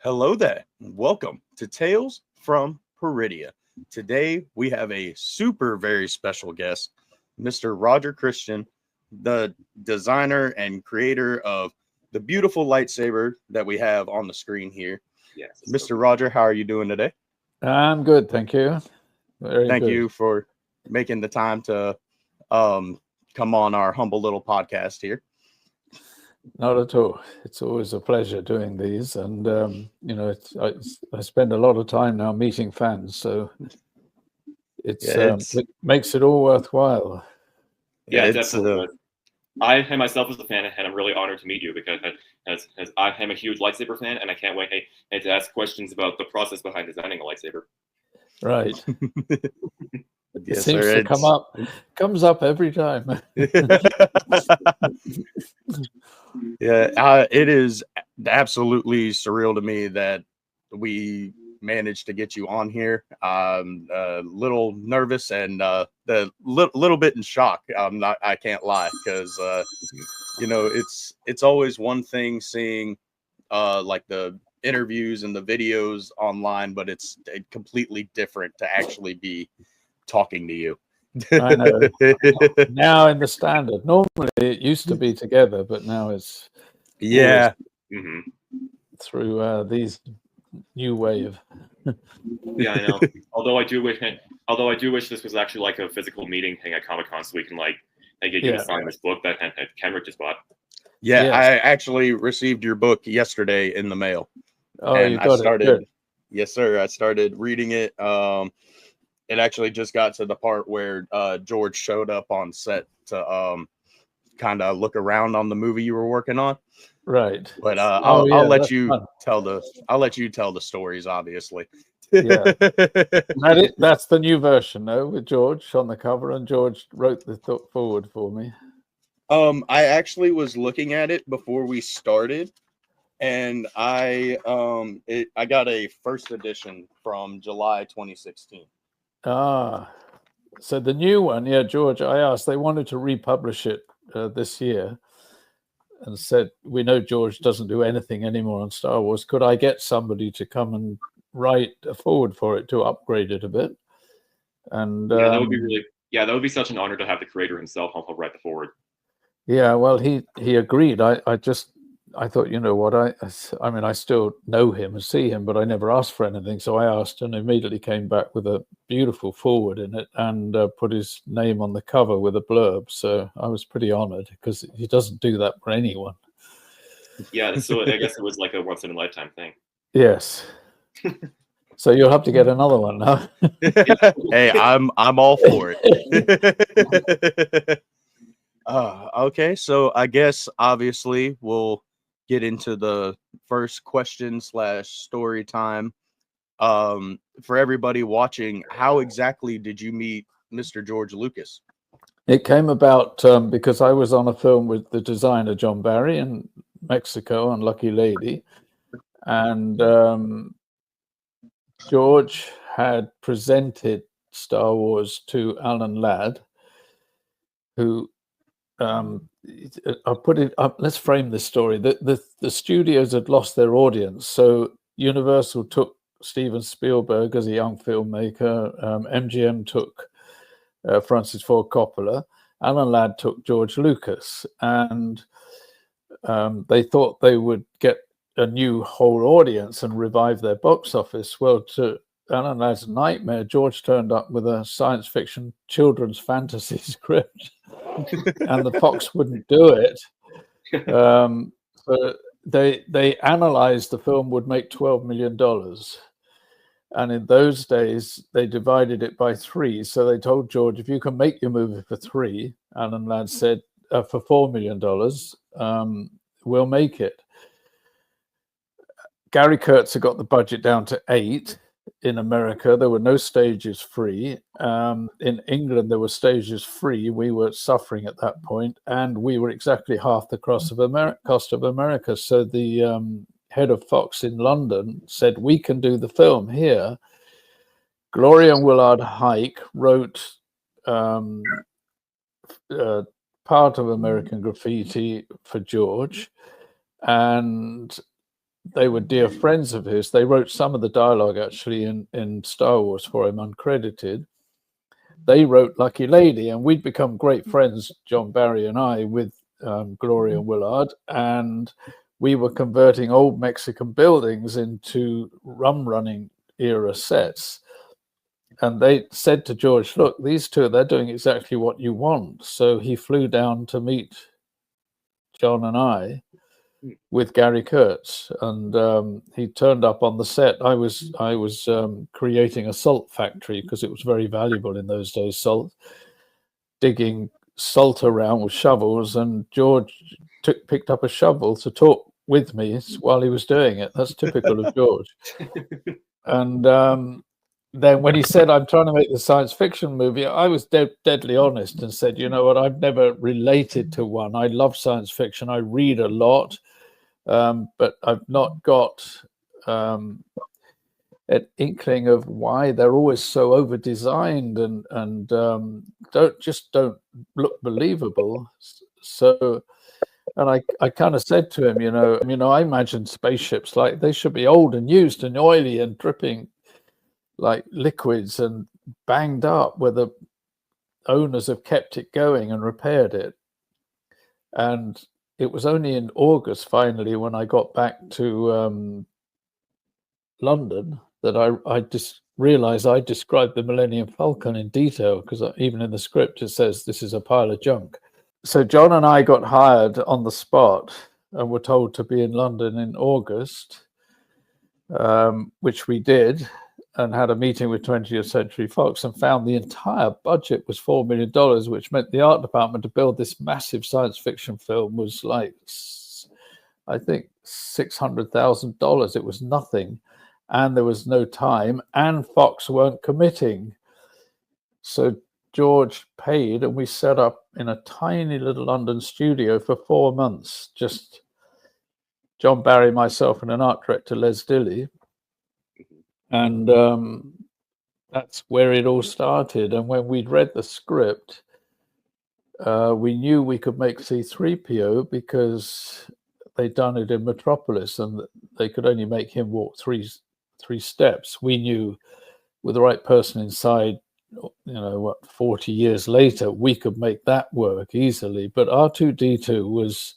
Hello there. Welcome to Tales from Peridia. Today we have a super very special guest, Mr. Roger Christian, the designer and creator of the beautiful lightsaber that we have on the screen here. Yes. Mr. Roger, how are you doing today? I'm good, thank you. Very Thank good. you for making the time to come on our humble little podcast here. Not at all. It's always a pleasure doing these, and I spend a lot of time now meeting fans, so it makes it all worthwhile. Yeah, definitely. I myself as a fan, and I'm really honored to meet you because as I am a huge lightsaber fan, and I can't wait to ask questions about the process behind designing a lightsaber. Right. It Yes, seems sir, to comes up every time. Yeah, it is absolutely surreal to me that we managed to get you on here. I'm a little nervous and little bit in shock. I can't lie, because it's always one thing seeing like the interviews and the videos online, but it's completely different to actually be talking to you. I know. Now in the standard, normally it used to be together, but now it's through these new wave. Yeah, I know. Although I do wish this was actually like a physical meeting thing at Comic-Con, so we can get you to sign this book that Kenrick just bought. Yeah, yes. I actually received your book yesterday in the mail. Oh, and you got it. Good. Yes, sir. I started reading it. It actually just got to the part where George showed up on set to kind of look around on the movie you were working on. Right. But I'll let you tell the stories, obviously. Yeah. That's the new version, though, with George on the cover, and George wrote the forward for me. I actually was looking at it before we started, and I got a first edition from July 2016. Ah, so the new one, yeah, George, I asked, they wanted to republish it this year, and said, we know George doesn't do anything anymore on Star Wars. Could I get somebody to come and write a forward for it to upgrade it a bit? And yeah, that would be that would be such an honor to have the creator himself help write the forward. Yeah, well, he agreed. I thought, you know what, I mean, I still know him and see him, but I never asked for anything. So I asked, and immediately came back with a beautiful forward in it, and put his name on the cover with a blurb. So I was pretty honored, because he doesn't do that for anyone. Yeah, so I guess it was like a once in a lifetime thing. Yes. So you'll have to get another one now. Hey, I'm all for it. Okay, so I guess obviously we'll get into the first question / story time. For everybody watching, how exactly did you meet Mr. George Lucas? It came about because I was on a film with the designer John Barry in Mexico on Lucky Lady, and George had presented Star Wars to Alan Ladd, who I'll put it up. Let's frame this story. The studios had lost their audience, so Universal took Steven Spielberg as a young filmmaker. MGM took Francis Ford Coppola. Alan Ladd took George Lucas, and they thought they would get a new whole audience and revive their box office. Well, to Alan Ladd's nightmare, George turned up with a science fiction children's fantasy script, and the Fox wouldn't do it. So they analyzed the film would make $12 million. And in those days, they divided it by 3. So they told George, if you can make your movie for 3, Alan Ladd said, for $4 million, we'll make it. Gary Kurtz had got the budget down to 8. In America, there were no stages free. In England, there were stages free. We were suffering at that point, and we were exactly half the cost of America. So the head of Fox in London said, we can do the film here. Gloria and Willard Hike wrote part of American Graffiti for George, and they were dear friends of his. They wrote some of the dialogue actually in Star Wars for him, uncredited. They wrote Lucky Lady, and we'd become great friends, John Barry and I, with Gloria Willard, and we were converting old Mexican buildings into rum running era sets. And they said to George, look, these two, they're doing exactly what you want. So he flew down to meet John and I with Gary Kurtz, and he turned up on the set. I was creating a salt factory because it was very valuable in those days, salt, digging salt around with shovels, and George picked up a shovel to talk with me while he was doing it. That's typical of George. And then when he said, I'm trying to make the science fiction movie, I was deadly honest and said, you know what, I've never related to one. I love science fiction. I read a lot. But I've not got an inkling of why they're always so over designed and don't look believable. So, and I kind of said to him, you know, I imagine spaceships like they should be old and used and oily and dripping like liquids and banged up, where the owners have kept it going and repaired it. And it was only in August, finally, when I got back to London, that I just realized I described the Millennium Falcon in detail, because even in the script it says this is a pile of junk. So John and I got hired on the spot and were told to be in London in August, which we did, and had a meeting with 20th Century Fox and found the entire budget was $4 million, which meant the art department to build this massive science fiction film was like, I think, $600,000. It was nothing. And there was no time, and Fox weren't committing. So George paid, and we set up in a tiny little London studio for 4 months, just John Barry, myself, and an art director, Les Dilley. And that's where it all started. And when we'd read the script, we knew we could make C-3PO because they'd done it in Metropolis, and they could only make him walk three steps. We knew with the right person inside, 40 years later, we could make that work easily. But R2-D2 was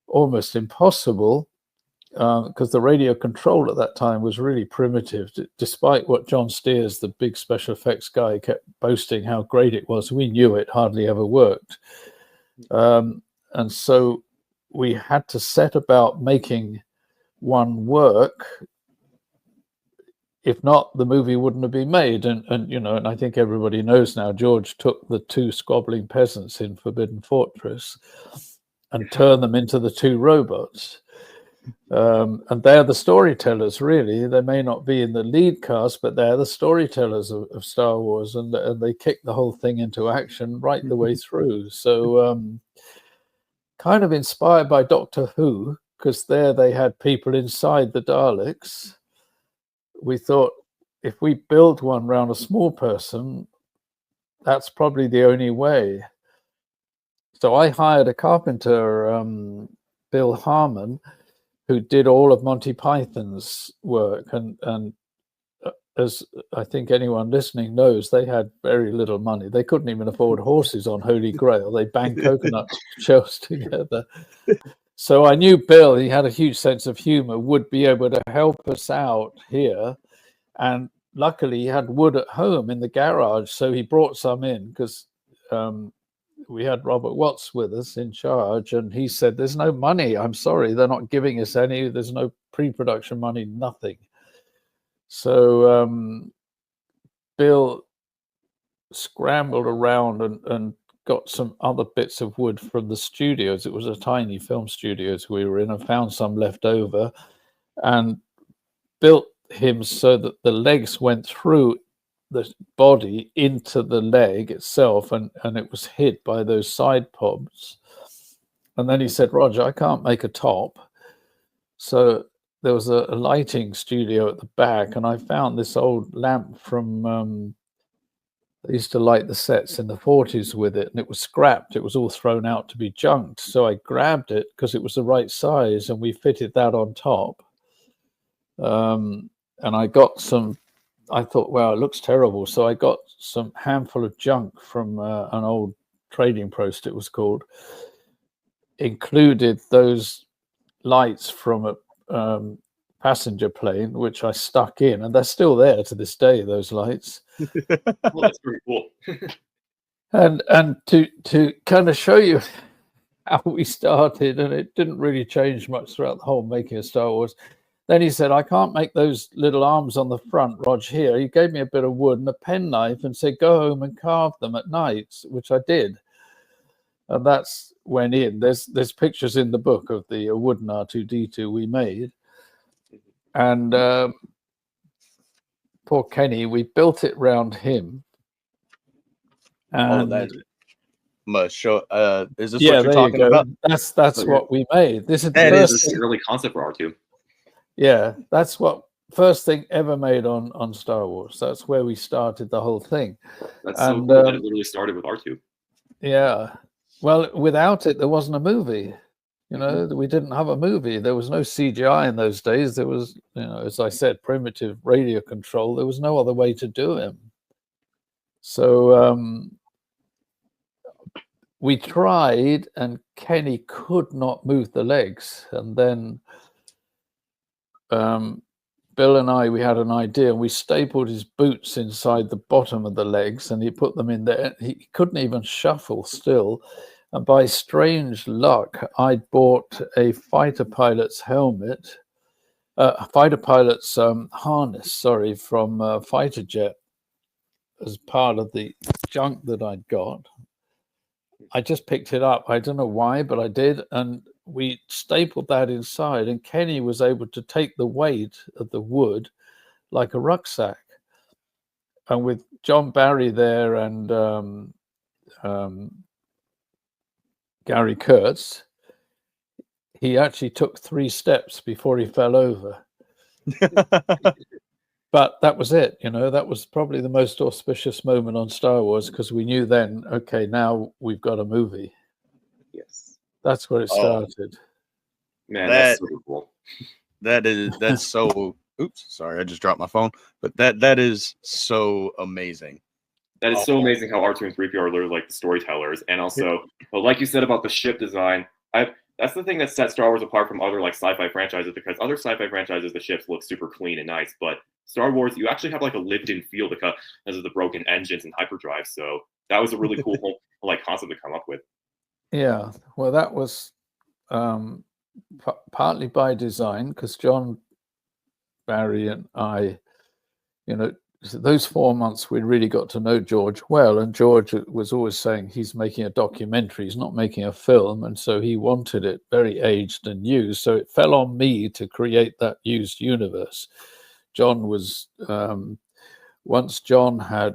almost impossible. Because the radio control at that time was really primitive, despite what John Steers, the big special effects guy, kept boasting how great it was. We knew it hardly ever worked. And so we had to set about making one work. If not, the movie wouldn't have been made. And I think everybody knows now, George took the two squabbling peasants in Forbidden Fortress and turned them into the two robots. And they're the storytellers, really. They may not be in the lead cast, but they're the storytellers of Star Wars, and they kick the whole thing into action right the way through. So kind of inspired by Doctor Who, because there they had people inside the Daleks. We thought, if we build one around a small person, that's probably the only way. So I hired a carpenter, Bill Harmon, who did all of Monty Python's work. And as I think anyone listening knows, they had very little money. They couldn't even afford horses on Holy Grail. They banged coconut shells together. So I knew Bill, he had a huge sense of humor, would be able to help us out here. And luckily he had wood at home in the garage. So he brought some in, because we had Robert Watts with us in charge, and he said, there's no money. I'm sorry, they're not giving us any. There's no pre-production money, nothing. So Bill scrambled around and got some other bits of wood from the studios. It was a tiny film studios we were in, and found some left over, and built him so that the legs went through the body into the leg itself, and it was hid by those side pobs. And then he said, Roger, I can't make a top. So there was a lighting studio at the back, and I found this old lamp from they used to light the sets in the 40s with it, and it was scrapped. It was all thrown out to be junked. So I grabbed it because it was the right size, and we fitted that on top. and I got some. I thought, wow, it looks terrible. So I got some handful of junk from an old trading post, it was called, included those lights from a passenger plane, which I stuck in, and they're still there to this day, those lights. Well, that's pretty cool. And to kind of show you how we started, and it didn't really change much throughout the whole making of Star Wars. Then he said, I can't make those little arms on the front, Rog, here. He gave me a bit of wood and a penknife and said, go home and carve them at night, which I did. And that's went in. There's pictures in the book of the wooden R2-D2 we made. And poor Kenny, we built it round him. And that must show. Is this what you're there talking you go. about? That's what we made. This is That the is first the early concept for R2. Yeah, that's what first thing ever made on Star Wars. That's where we started the whole thing. That's so cool that it literally started with R2. Yeah. Well, without it, there wasn't a movie. You know, we didn't have a movie. There was no CGI in those days. There was, you know, as I said, primitive radio control. There was no other way to do him. So we tried, and Kenny could not move the legs. And then Bill and I, we had an idea, and we stapled his boots inside the bottom of the legs, and he put them in there. He couldn't even shuffle still. And by strange luck, I'd bought a fighter pilot's helmet, fighter pilot's harness, from Fighter Jet as part of the junk that I'd got. I just picked it up. I don't know why, but I did. And we stapled that inside, and Kenny was able to take the weight of the wood like a rucksack. And with John Barry there and Gary Kurtz, he actually took 3 steps before he fell over. But that was it. You know, that was probably the most auspicious moment on Star Wars, because we knew then, okay, now we've got a movie. Yes. That's where it started. Man, that's so cool. That's so. Oops, sorry, I just dropped my phone. But that is so amazing. That is so amazing how R2 and 3PO are literally like the storytellers, and also, well, like you said about the ship design, that's the thing that sets Star Wars apart from other like sci-fi franchises, because other sci-fi franchises, the ships look super clean and nice, but Star Wars, you actually have like a lived-in feel because of the broken engines and hyperdrive. So that was a really cool whole like concept to come up with. Yeah, well, that was partly by design, because John Barry and I, you know, those 4 months we really got to know George well, and George was always saying he's making a documentary, he's not making a film, and so he wanted it very aged and used. So it fell on me to create that used universe. John was once John had,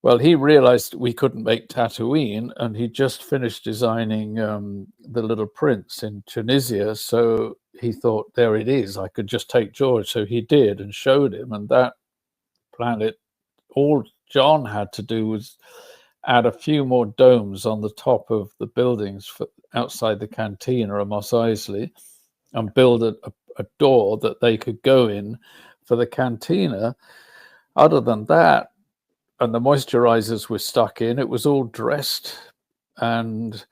well, he realized we couldn't make Tatooine, and he just finished designing the Little Prince in Tunisia. So he thought, there it is, I could just take George. So he did and showed him, and that planet, all John had to do was add a few more domes on the top of the buildings for outside the cantina at Mos Eisley, and build a door that they could go in for the cantina. Other than that, and the moisturizers were stuck in, it was all dressed, and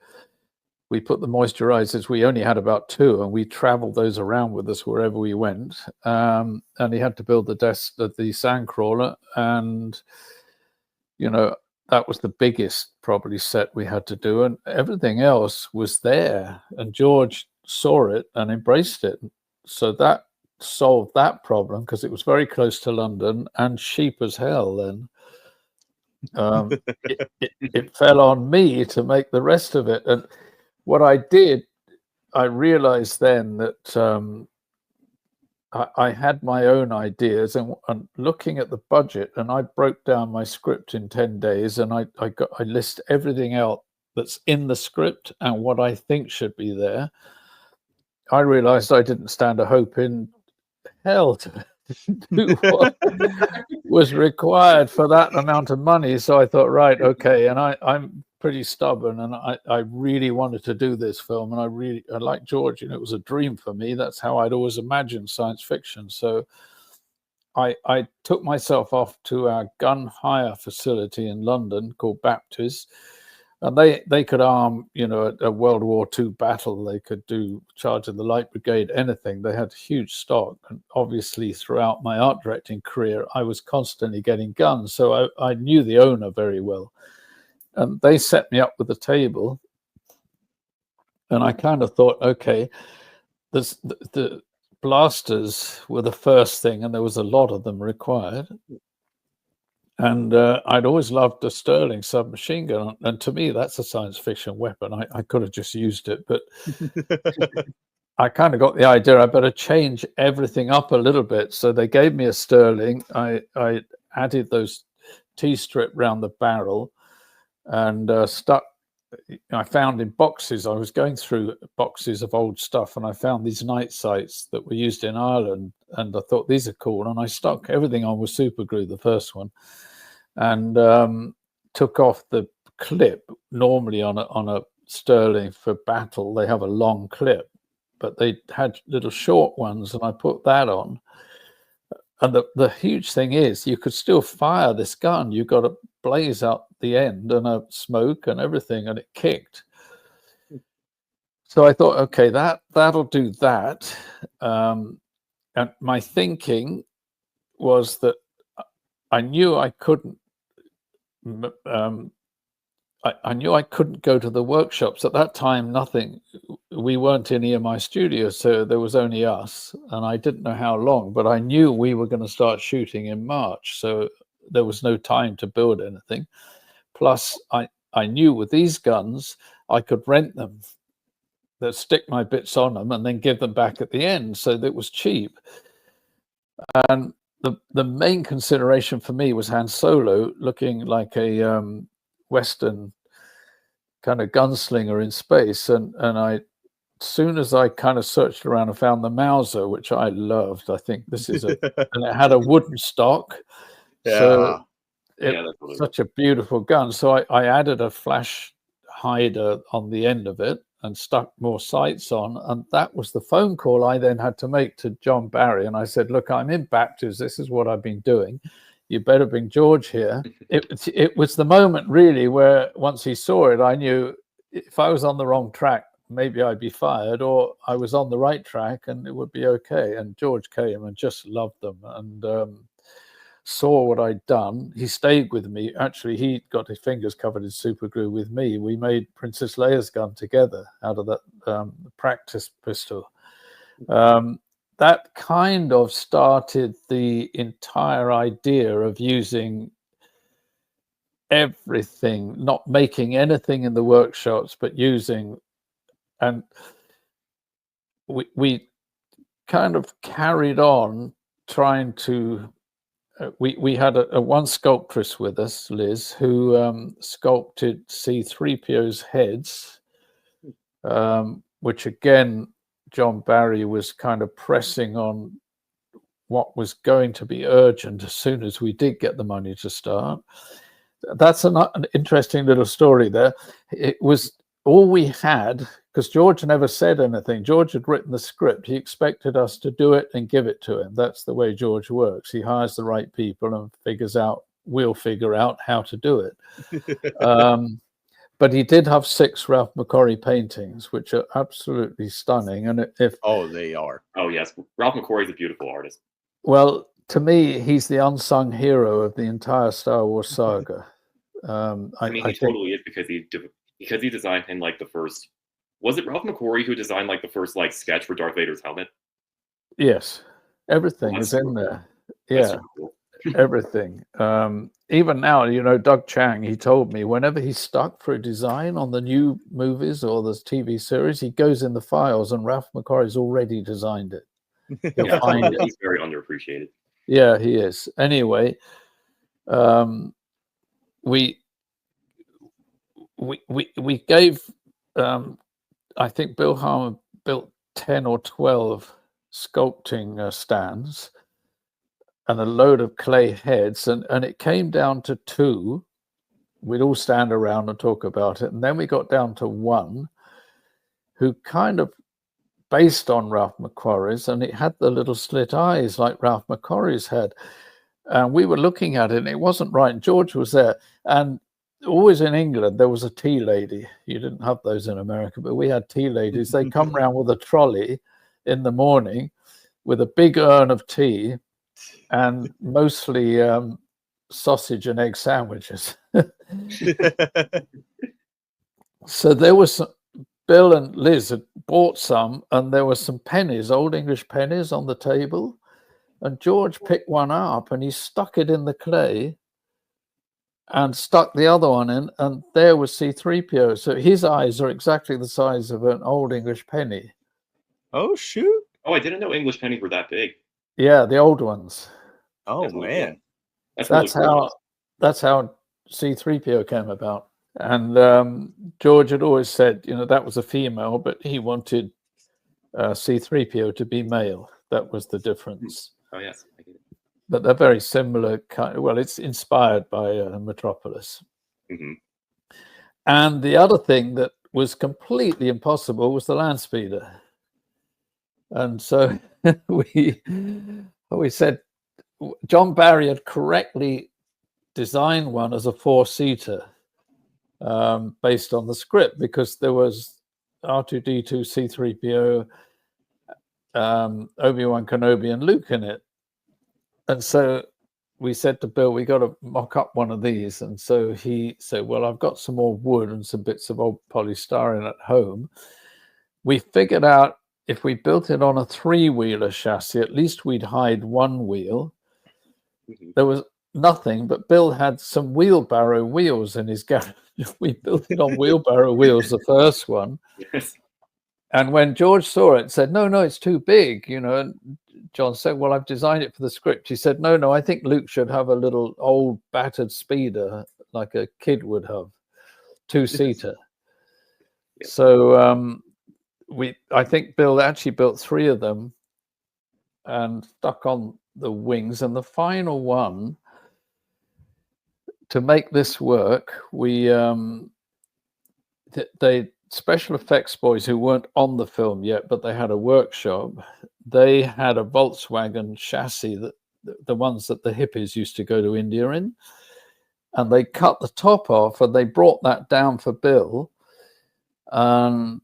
we put the moisturizers, we only had about 2, and we traveled those around with us wherever we went. And he had to build the desk of the sandcrawler, and you know, that was the biggest probably set we had to do, and everything else was there, and George saw it and embraced it. So that solved that problem, because it was very close to London and cheap as hell then. It fell on me to make the rest of it. And what I did, I realized then that I had my own ideas, and looking at the budget, and I broke down my script in 10 days, and I list everything out that's in the script and what I think should be there. I realized I didn't stand a hope in hell to do what was required for that amount of money. So I thought, right, okay. And I'm pretty stubborn, and I really wanted to do this film, and I like George, and it was a dream for me. That's how I'd always imagined science fiction. So I took myself off to our gun hire facility in London called Baptist, and they could arm, a World War II battle. They could do Charge of the Light Brigade, anything. They had huge stock, and obviously throughout my art directing career, I was constantly getting guns, so I knew the owner very well. And they set me up with a table, and I kind of thought, okay, the blasters were the first thing, and there was a lot of them required. And I'd always loved the Sterling submachine gun, and to me, that's a science fiction weapon. I could have just used it, but I kind of got the idea I better change everything up a little bit. So they gave me a Sterling. I added those T-strip round the barrel, and I found in boxes, I was going through boxes of old stuff, and I found these night sights that were used in Ireland, and I thought these are cool, and I stuck everything on with super glue, the first one, and took off the clip. Normally on a Sterling for battle, they have a long clip, but they had little short ones, and I put that on. And the huge thing is, you could still fire this gun. You got a blaze out the end and a smoke and everything, and it kicked. So I thought, okay, that'll do that. And my thinking was that I knew I couldn't. I knew I couldn't go to the workshops at that time. We weren't in EMI Studios, so there was only us, and I didn't know how long, but I knew we were going to start shooting in March, so there was no time to build anything. Plus, I knew with these guns, I could rent them, stick my bits on them, and then give them back at the end, so that was cheap. And the main consideration for me was Han Solo, looking like a Western kind of gunslinger in space, and as soon as I kind of searched around and found the Mauser, which I loved, I think this is and it had a wooden stock, so it's such a beautiful gun. So I added a flash hider on the end of it and stuck more sights on, and that was the phone call I then had to make to John Barry, and I said, look, I'm in Baptist, this is what I've been doing, you better bring George here. It was the moment really where once he saw it, I knew if I was on the wrong track, maybe I'd be fired, or I was on the right track and it would be okay. And George came and just loved them, and saw what I'd done. He stayed with me. Actually, he got his fingers covered in super glue with me. We made Princess Leia's gun together out of that practice pistol. That kind of started the entire idea of using everything, not making anything in the workshops, but using, and we kind of carried on trying to, we had a one sculptress with us, Liz, who sculpted C-3PO's heads, which again, John Barry was kind of pressing on what was going to be urgent as soon as we did get the money to start. That's an interesting little story there. It was all we had, because George never said anything. George had written the script. He expected us to do it and give it to him. That's the way George works. He hires the right people and we'll figure out how to do it. But he did have 6 Ralph McQuarrie paintings, which are absolutely stunning. And they are. Oh yes, Ralph McQuarrie is a beautiful artist. Well, to me, he's the unsung hero of the entire Star Wars saga. I mean, he totally is, because he designed him like the first. Was it Ralph McQuarrie who designed like the first like sketch for Darth Vader's helmet? Yes, everything is in there. Yeah, cool. Everything. Even now, Doug Chang, he told me whenever he's stuck for a design on the new movies or the TV series, he goes in the files and Ralph McQuarrie's already designed it. He'll find it. He's very underappreciated. Yeah, he is. Anyway, we gave, I think Bill Harmon built 10 or 12 sculpting stands and a load of clay heads, and it came down to 2, we'd all stand around and talk about it. And then we got down to one who kind of based on Ralph McQuarrie's, and it had the little slit eyes like Ralph McQuarrie's had. And we were looking at it, and it wasn't right. And George was there. And always in England, there was a tea lady. You didn't have those in America, but we had tea ladies. They come round with a trolley in the morning with a big urn of tea and mostly sausage and egg sandwiches. So there was some, Bill and Liz had bought some, and there were some pennies, old English pennies on the table. And George picked one up and he stuck it in the clay and stuck the other one in, and there was C-3PO. So his eyes are exactly the size of an old English penny. Oh, shoot. Oh, I didn't know English pennies were that big. Yeah, the old ones. Oh, That's really man. That's That's really cool. that's how C-3PO came about. And George had always said, you know, that was a female, but he wanted C-3PO to be male. That was the difference. Oh, yes. I get it. But they're very similar. Well, it's inspired by Metropolis. Mm-hmm. And the other thing that was completely impossible was the land speeder. And so we said, John Barry had correctly designed one as a 4-seater based on the script, because there was R2-D2, C-3PO, Obi-Wan Kenobi and Luke in it. And so we said to Bill, we got to mock up one of these. And so he said, well, I've got some more wood and some bits of old polystyrene at home. We figured out if we built it on a 3-wheeler chassis, at least we'd hide one wheel. Mm-hmm. There was nothing, but Bill had some wheelbarrow wheels in his garage. We built it on wheelbarrow wheels, the first one. Yes. And when George saw it, said, no, it's too big, you know. And John said, well, I've designed it for the script. He said, no, I think Luke should have a little old battered speeder like a kid would have, 2-seater. Yes. So I think Bill actually built 3 of them and stuck on the wings. And the final one, to make this work, they special effects boys who weren't on the film yet, but they had a workshop. They had a Volkswagen chassis, that the ones that the hippies used to go to India in, and they cut the top off and they brought that down for Bill. And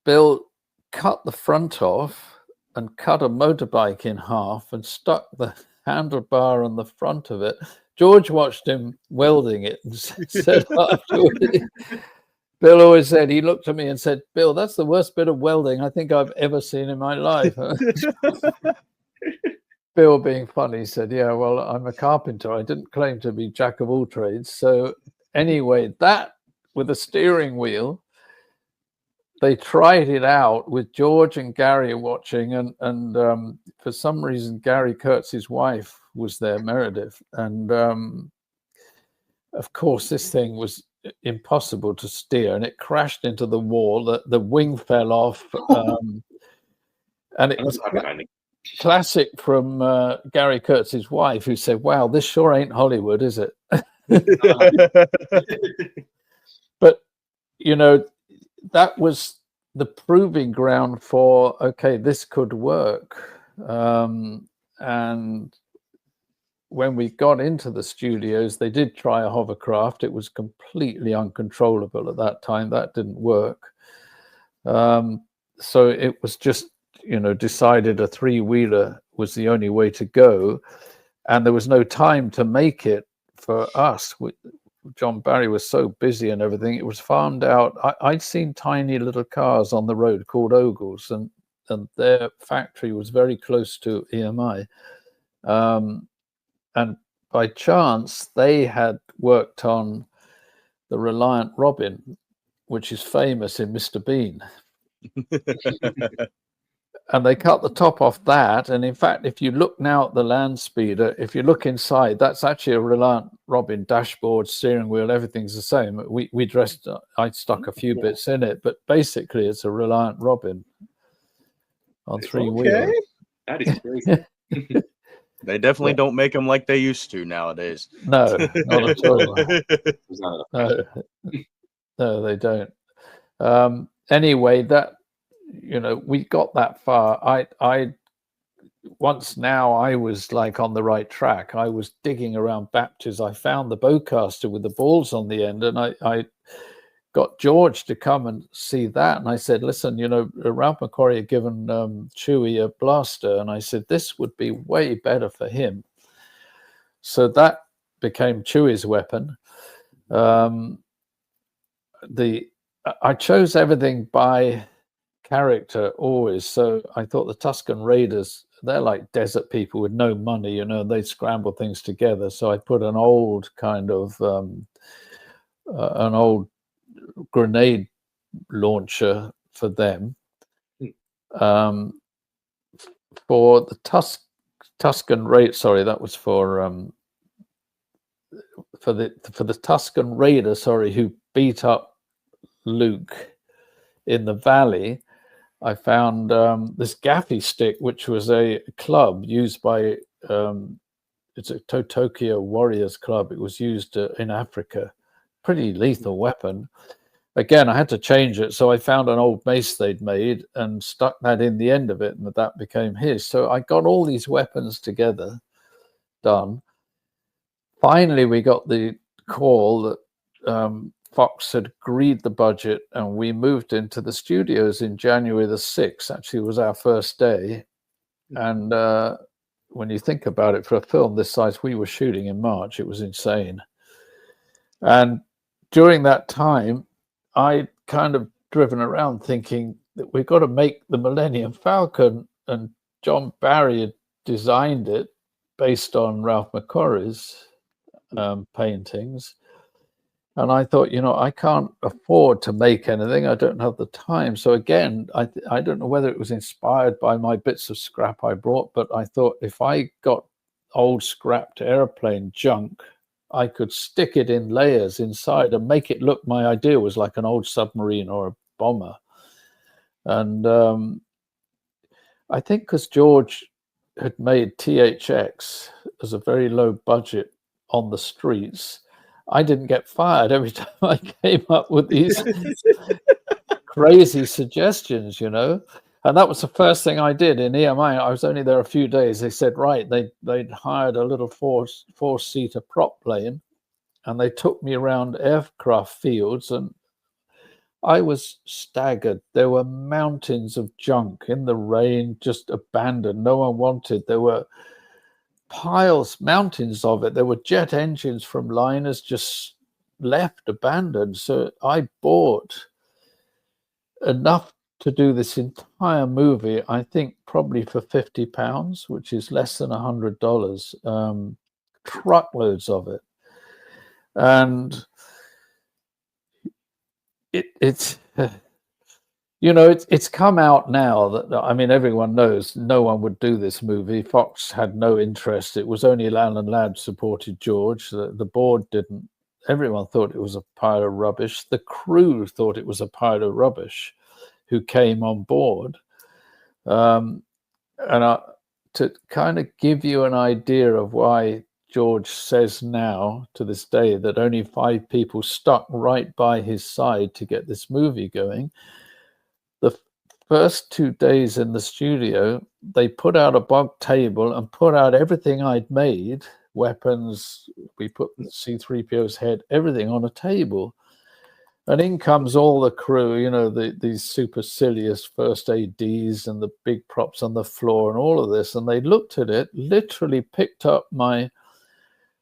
Bill cut the front off and cut a motorbike in half and stuck the handlebar on the front of it. George watched him welding it and said afterwards, Bill always said, he looked at me and said, Bill, that's the worst bit of welding I think I've ever seen in my life. Bill, being funny, said, yeah, well, I'm a carpenter. I didn't claim to be jack of all trades. So anyway, that with a steering wheel, they tried it out with George and Gary watching. And for some reason, Gary Kurtz's wife was there, Meredith. And of course, this thing was impossible to steer, and it crashed into the wall. The wing fell off, and it was classic from Gary Kurtz's wife, who said, wow, this sure ain't Hollywood, is it? But you know, that was the proving ground for, okay, this could work. And when we got into the studios, they did try a hovercraft. It was completely uncontrollable at that time. That didn't work. So it was just, you know, decided a 3-wheeler was the only way to go. And there was no time to make it for us. John Barry was so busy and everything. It was farmed out. I'd seen tiny little cars on the road called Ogles, and their factory was very close to EMI. And by chance, they had worked on the Reliant Robin, which is famous in Mr. Bean. And they cut the top off that. And in fact, if you look now at the land speeder, if you look inside, that's actually a Reliant Robin dashboard, steering wheel, everything's the same. We dressed, I stuck a few bits in it, but basically it's a Reliant Robin on 3 wheels. That is crazy. They definitely Yeah. don't make them like they used to nowadays. No, not at all. There's not enough No, passion. no, they don't. Anyway, that, you know, we got that far. I once now I was like on the right track. I was digging around Baptist. I found the bowcaster with the balls on the end, and I got George to come and see that. And I said, listen, you know, Ralph McQuarrie had given Chewie a blaster, and I said this would be way better for him. So that became Chewie's weapon. I chose everything by character always. So I thought the Tusken Raiders, they're like desert people with no money, you know, they scramble things together. So I put an old kind of an old grenade launcher for them. For the Tusken Raider, sorry, that was for the Tusken Raider, sorry, who beat up Luke in the valley. I found this gaffy stick, which was a club used by it's a Tokyo Warriors club. It was used in Africa. Pretty lethal weapon. Again, I had to change it, so I found an old mace they'd made and stuck that in the end of it, and that became his. So I got all these weapons together, done. Finally, we got the call that Fox had agreed the budget, and we moved into the studios in January the 6th. Actually, it was our first day. And when you think about it, for a film this size, we were shooting in March. It was insane. And during that time, I kind of driven around thinking that we've got to make the Millennium Falcon, and John Barry had designed it based on Ralph McQuarrie's paintings. And I thought, you know, I can't afford to make anything. I don't have the time. So again, I don't know whether it was inspired by my bits of scrap I brought, but I thought if I got old scrapped airplane junk, I could stick it in layers inside and make it look, my idea was like an old submarine or a bomber. And I think because George had made THX as a very low budget on the streets, I didn't get fired every time I came up with these crazy suggestions, you know. And that was the first thing I did in EMI. I was only there a few days. They said, right, they'd hired a little four-seater prop plane, and they took me around aircraft fields, and I was staggered. There were mountains of junk in the rain, just abandoned. No one wanted. There were piles, mountains of it. There were jet engines from liners just left abandoned. So I bought enough to do this entire movie, I think probably for £50, which is less than $100, truckloads of it. And it's you know, it's come out now that, I mean, everyone knows no one would do this movie. Fox had no interest. It was only Alan Ladd supported George. The board didn't. Everyone thought it was a pile of rubbish. The crew thought it was a pile of rubbish who came on board. And to kind of give you an idea of why George says now to this day that only 5 people stuck right by his side to get this movie going. The first 2 days in the studio, they put out a bog table and put out everything I'd made, weapons, we put C-3PO's head, everything on a table. And in comes all the crew, you know, these supercilious first ADs and the big props on the floor and all of this. And they looked at it, literally picked up my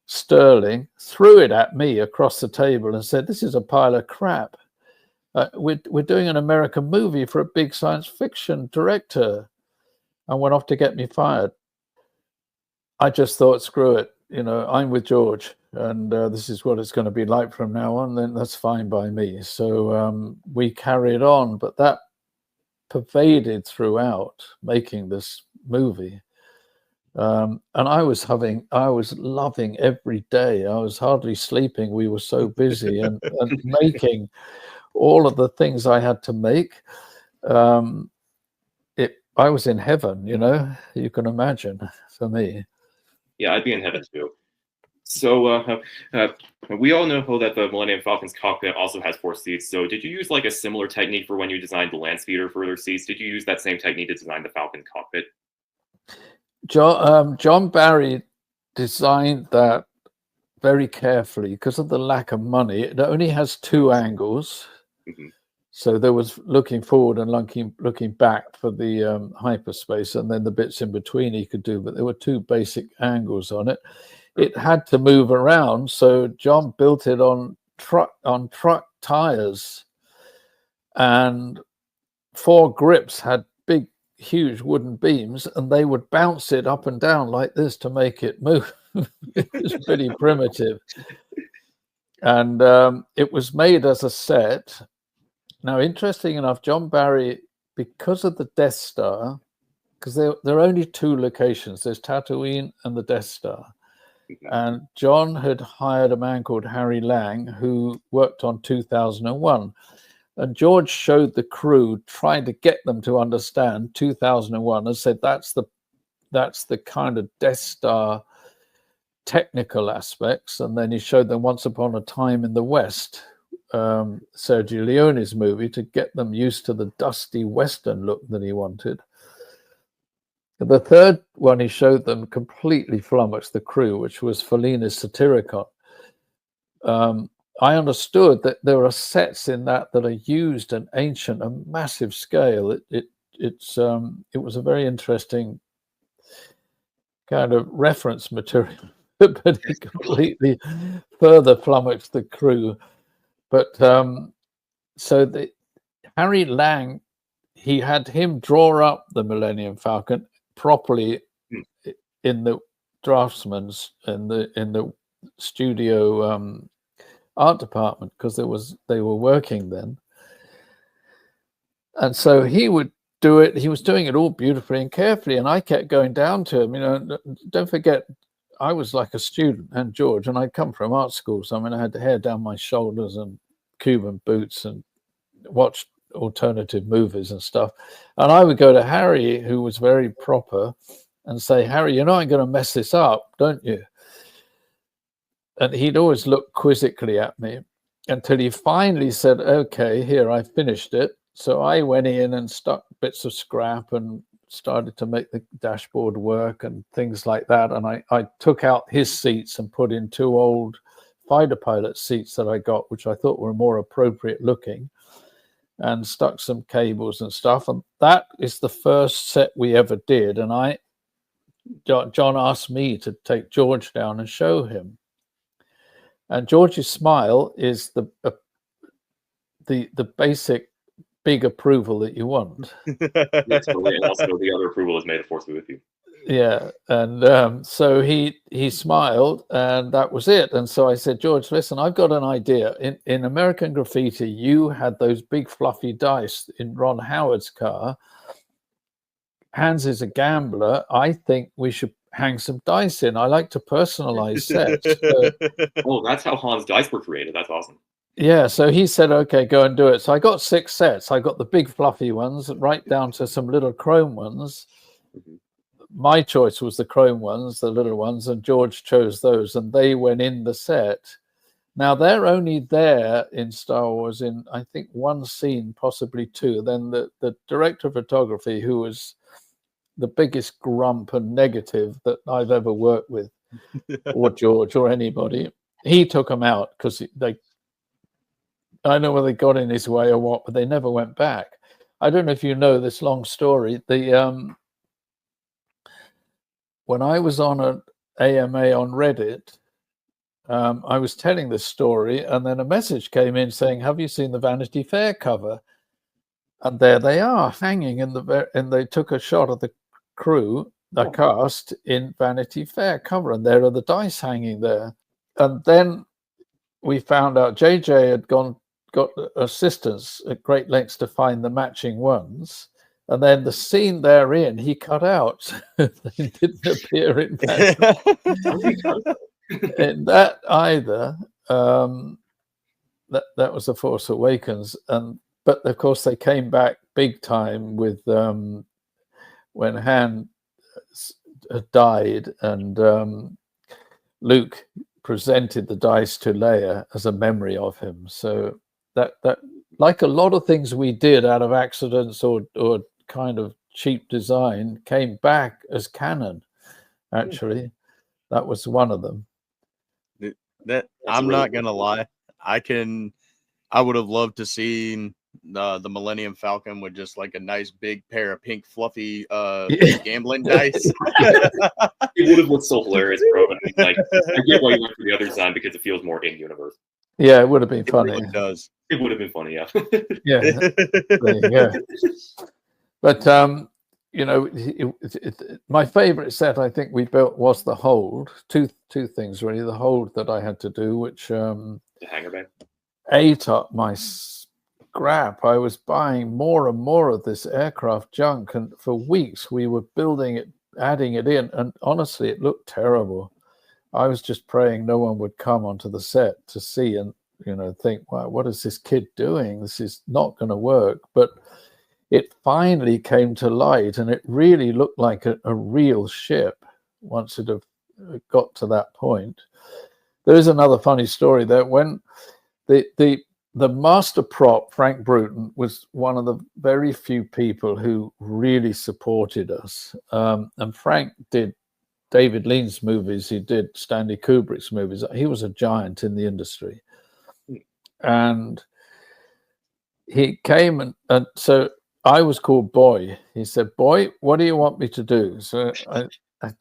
Sterling, threw it at me across the table and said, this is a pile of crap. We're doing an American movie for a big science fiction director, and went off to get me fired. I just thought, screw it, you know, I'm with George, and this is what it's going to be like from now on. Then that's fine by me. So we carried on, but that pervaded throughout making this movie. And I was loving every day. I was hardly sleeping. We were so busy and making all of the things I had to make. I was in heaven, you know, you can imagine, for me. Yeah, I'd be in heaven too. So we all know that the Millennium Falcon's cockpit also has 4 seats. So did you use like a similar technique for when you designed the land speeder for their seats? Did you use that same technique to design the Falcon cockpit? John Barry designed that very carefully because of the lack of money. It only has 2 angles. Mm-hmm. So there was looking forward and looking back for the hyperspace, and then the bits in between he could do, but there were 2 basic angles on it. It had to move around, so John built it on truck tires, and 4 grips had big, huge wooden beams, and they would bounce it up and down like this to make it move. It was pretty primitive, and it was made as a set. Now, interesting enough, John Barry, because of the Death Star, because there are only 2 locations, there's Tatooine and the Death Star. And John had hired a man called Harry Lang, who worked on 2001. And George showed the crew, trying to get them to understand 2001, and said that's the kind of Death Star technical aspects. And then he showed them Once Upon a Time in the West, Sergio Leone's movie, to get them used to the dusty Western look that he wanted. The third one he showed them completely flummoxed the crew, which was Fellini's Satyricon. I understood that there are sets in that are used an ancient, a massive scale. It was a very interesting kind of reference material, but he completely further flummoxed the crew. But so Harry Lang, he had him draw up the Millennium Falcon properly in the draftsman's in the studio art department, because they were working then, and so he would do it. He was doing it all beautifully and carefully, and I kept going down to him. Don't forget, I was like a student, and George, and I'd come from art school, so I had the hair down my shoulders and Cuban boots and watched alternative movies and stuff. And I would go to Harry, who was very proper, and say, Harry, I'm going to mess this up, don't you? And he'd always look quizzically at me until he finally said, okay, here, I finished it. So I went in and stuck bits of scrap and started to make the dashboard work and things like that. And I took out his seats and put in 2 old fighter pilot seats that I got, which I thought were more appropriate looking, and stuck some cables and stuff. And that is the first set we ever did. And John asked me to take George down and show him. And George's smile is the basic big approval that you want. Yes, and also the other approval is may the force be with you. Yeah, and so he smiled, and that was it. And so I said, George, listen, I've got an idea. In American Graffiti, you had those big fluffy dice in Ron Howard's car. Hans is a gambler. I think we should hang some dice in. I like to personalize sets. Oh, that's how Hans dice were created. That's awesome. Yeah, so he said, okay, go and do it. So I got 6 sets. I got the big fluffy ones, right down to some little chrome ones. Mm-hmm. My choice was the chrome ones, the little ones, and George chose those, and they went in the set. Now, they're only there in Star Wars in, I think, 1 scene, possibly 2. Then the director of photography, who was the biggest grump and negative that I've ever worked with, or George or anybody, he took them out because I don't know whether they got in his way or what, but they never went back. I don't know if you know this long story. When I was on an AMA on Reddit, I was telling this story, and then a message came in saying, have you seen the Vanity Fair cover? And there they are, hanging and they took a shot of the crew, the cast, in Vanity Fair cover, and there are the dice hanging there. And then we found out JJ had got assistants at great lengths to find the matching ones. And then the scene they're in, he cut out. They didn't appear in that either. That was The Force Awakens. But of course, they came back big time with when Han had died, and Luke presented the dice to Leia as a memory of him. So that like a lot of things we did out of accidents or kind of cheap design came back as canon. Actually, that was one of them. That I'm really not gonna lie. I would have loved to see the Millennium Falcon with just like a nice big pair of pink fluffy gambling dice. It would have looked so hilarious, bro. I get why you went for the other design because it feels more in universe. Yeah, it would have been funny. It really does. It would have been funny, yeah. Yeah, there you go. But my favorite set I think we built was the hold. Two things really. The hold that I had to do, which the hangar bay ate up my scrap. I was buying more and more of this aircraft junk, and for weeks we were building it, adding it in, and honestly it looked terrible. I was just praying no one would come onto the set to see and think, wow, what is this kid doing? This is not going to work. But it finally came to light, and it really looked like a real ship once it had got to that point. There is another funny story there. When the master prop, Frank Bruton, was one of the very few people who really supported us. And Frank did David Lean's movies. He did Stanley Kubrick's movies. He was a giant in the industry. And he came and so I was called Boy. He said, "Boy, what do you want me to do?" So I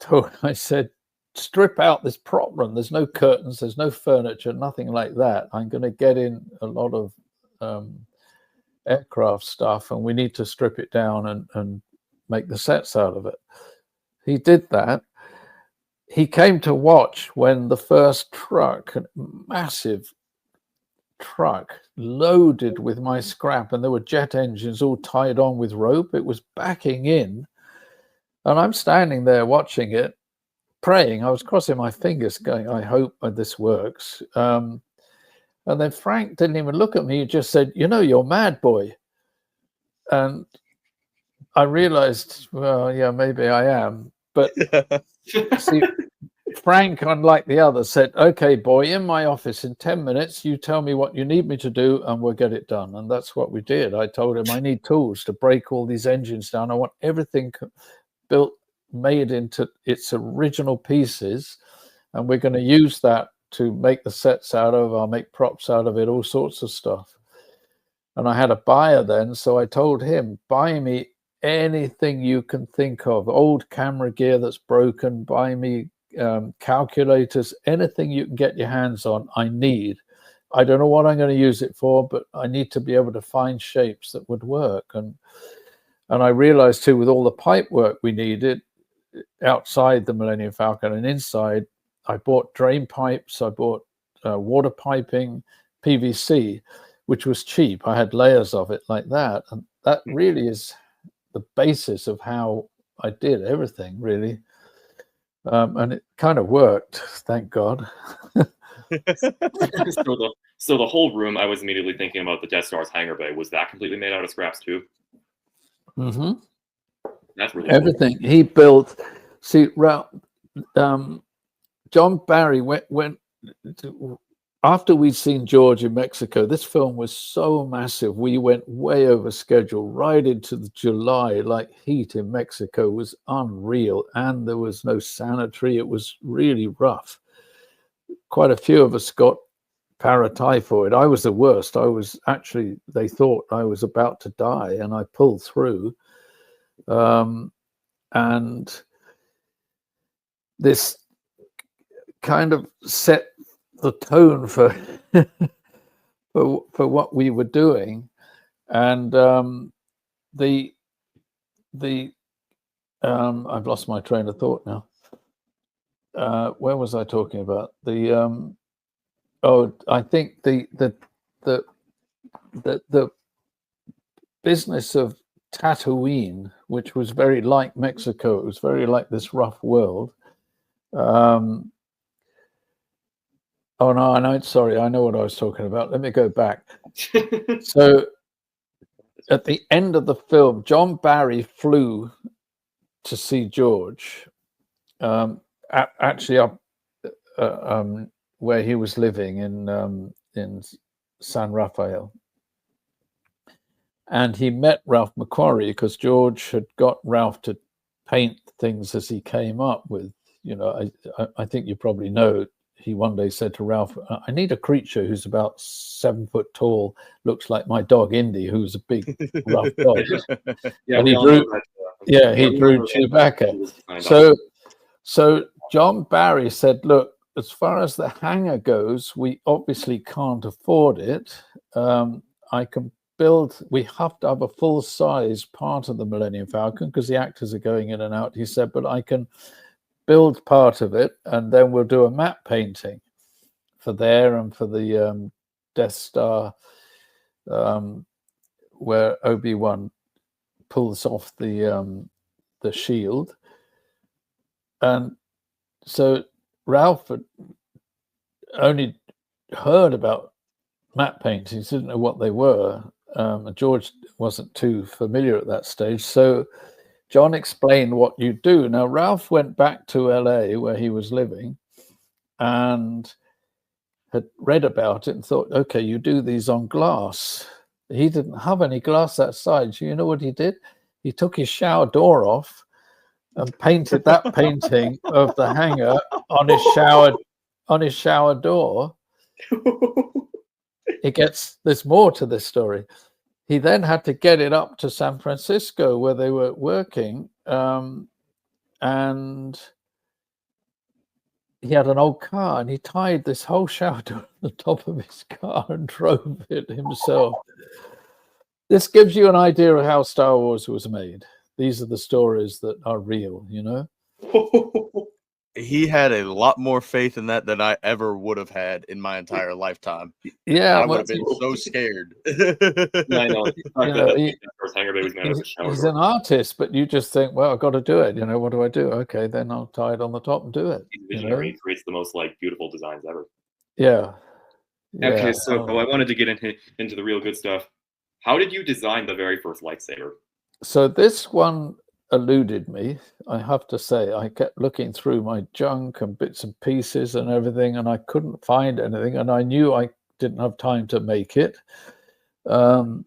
said, "Strip out this prop room. There's no curtains, there's no furniture, nothing like that. I'm going to get in a lot of aircraft stuff, and we need to strip it down and make the sets out of it." He did that. He came to watch when the first truck, a massive truck loaded with my scrap, and there were jet engines all tied on with rope. It was backing in, and I'm standing there watching it, praying. I was crossing my fingers going, I hope this works. And then Frank didn't even look at me. He just said, "You're mad, Boy." And I realized, well, yeah, maybe I am. But see, Frank, unlike the others, said, "Okay, Boy, in my office in 10 minutes, you tell me what you need me to do and we'll get it done." And that's what we did. I told him I need tools to break all these engines down. I want everything built, made into its original pieces, and we're going to use that to make the sets out of. I'll make props out of it, all sorts of stuff. And I had a buyer then, so I told him, "Buy me anything you can think of, old camera gear that's broken, buy me calculators, anything you can get your hands on, I need. I don't know what I'm going to use it for, but I need to be able to find shapes that would work." And I realized too, with all the pipe work we needed outside the Millennium Falcon and inside, I bought drain pipes, I bought water piping, PVC, which was cheap. I had layers of it like that. And that really is the basis of how I did everything, really. And it kind of worked, thank God. So the whole room, I was immediately thinking about the Death Star's hangar bay. Was that completely made out of scraps too? Mm-hmm. That's really everything cool. He built. See, John Barry went after we'd seen George in Mexico. This film was so massive. We went way over schedule, right into the July, like heat in Mexico was unreal. And there was no sanitary. It was really rough. Quite a few of us got paratyphoid. I was the worst. They thought I was about to die, and I pulled through. And this kind of set the tone for for what we were doing. And I've lost my train of thought now. Where was I talking about? I think the business of Tatooine, which was very like Mexico, it was very like this rough world. Oh no, sorry, I know what I was talking about. Let me go back. So at the end of the film, John Barry flew to see George, actually up where he was living in San Rafael. And he met Ralph McQuarrie because George had got Ralph to paint things as he came up with. I think you probably know, he one day said to Ralph, I need a creature who's about 7 foot tall, looks like my dog Indy, who's a big, rough dog. Yeah, and we he all drew, know that. he drew Chewbacca. So John Barry said, look, as far as the hangar goes, we obviously can't afford it. We have to have a full-size part of the Millennium Falcon because the actors are going in and out. He said, but I can build part of it, and then we'll do a matte painting for there and for the Death Star, where Obi-Wan pulls off the shield. And so Ralph had only heard about matte paintings, didn't know what they were. George wasn't too familiar at that stage. So John explained what you do. Now, Ralph went back to LA where he was living and had read about it and thought, okay, you do these on glass. He didn't have any glass that side. So you know what he did? He took his shower door off and painted that painting of the hangar on his shower door. There's more to this story. He then had to get it up to San Francisco where they were working, and he had an old car, and he tied this whole shower door on the top of his car and drove it himself. This gives you an idea of how Star Wars was made. These are the stories that are real, He had a lot more faith in that than I ever would have had in my entire lifetime. Yeah, I would have been so scared. I know. He's an artist, but you just think, well, I've got to do it. What do I do? Okay, then I'll tie it on the top and do it. He creates the most beautiful designs ever. Yeah. Okay, so I wanted to get into the real good stuff. How did you design the very first lightsaber? So this one eluded me, I have to say. I kept looking through my junk and bits and pieces and everything, and I couldn't find anything, and I knew I didn't have time to make it. And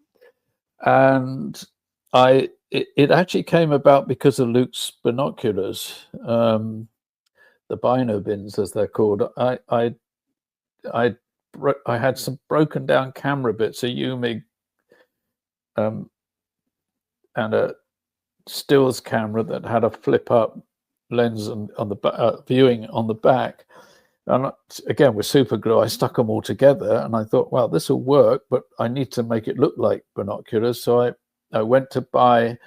it actually came about because of Luke's binoculars, the bino bins as they're called. I had some broken down camera bits, a UMIG and a stills camera that had a flip up lens on the viewing on the back, and again with super glue I stuck them all together, and I thought, well, this will work, but I need to make it look like binoculars. So I went to buy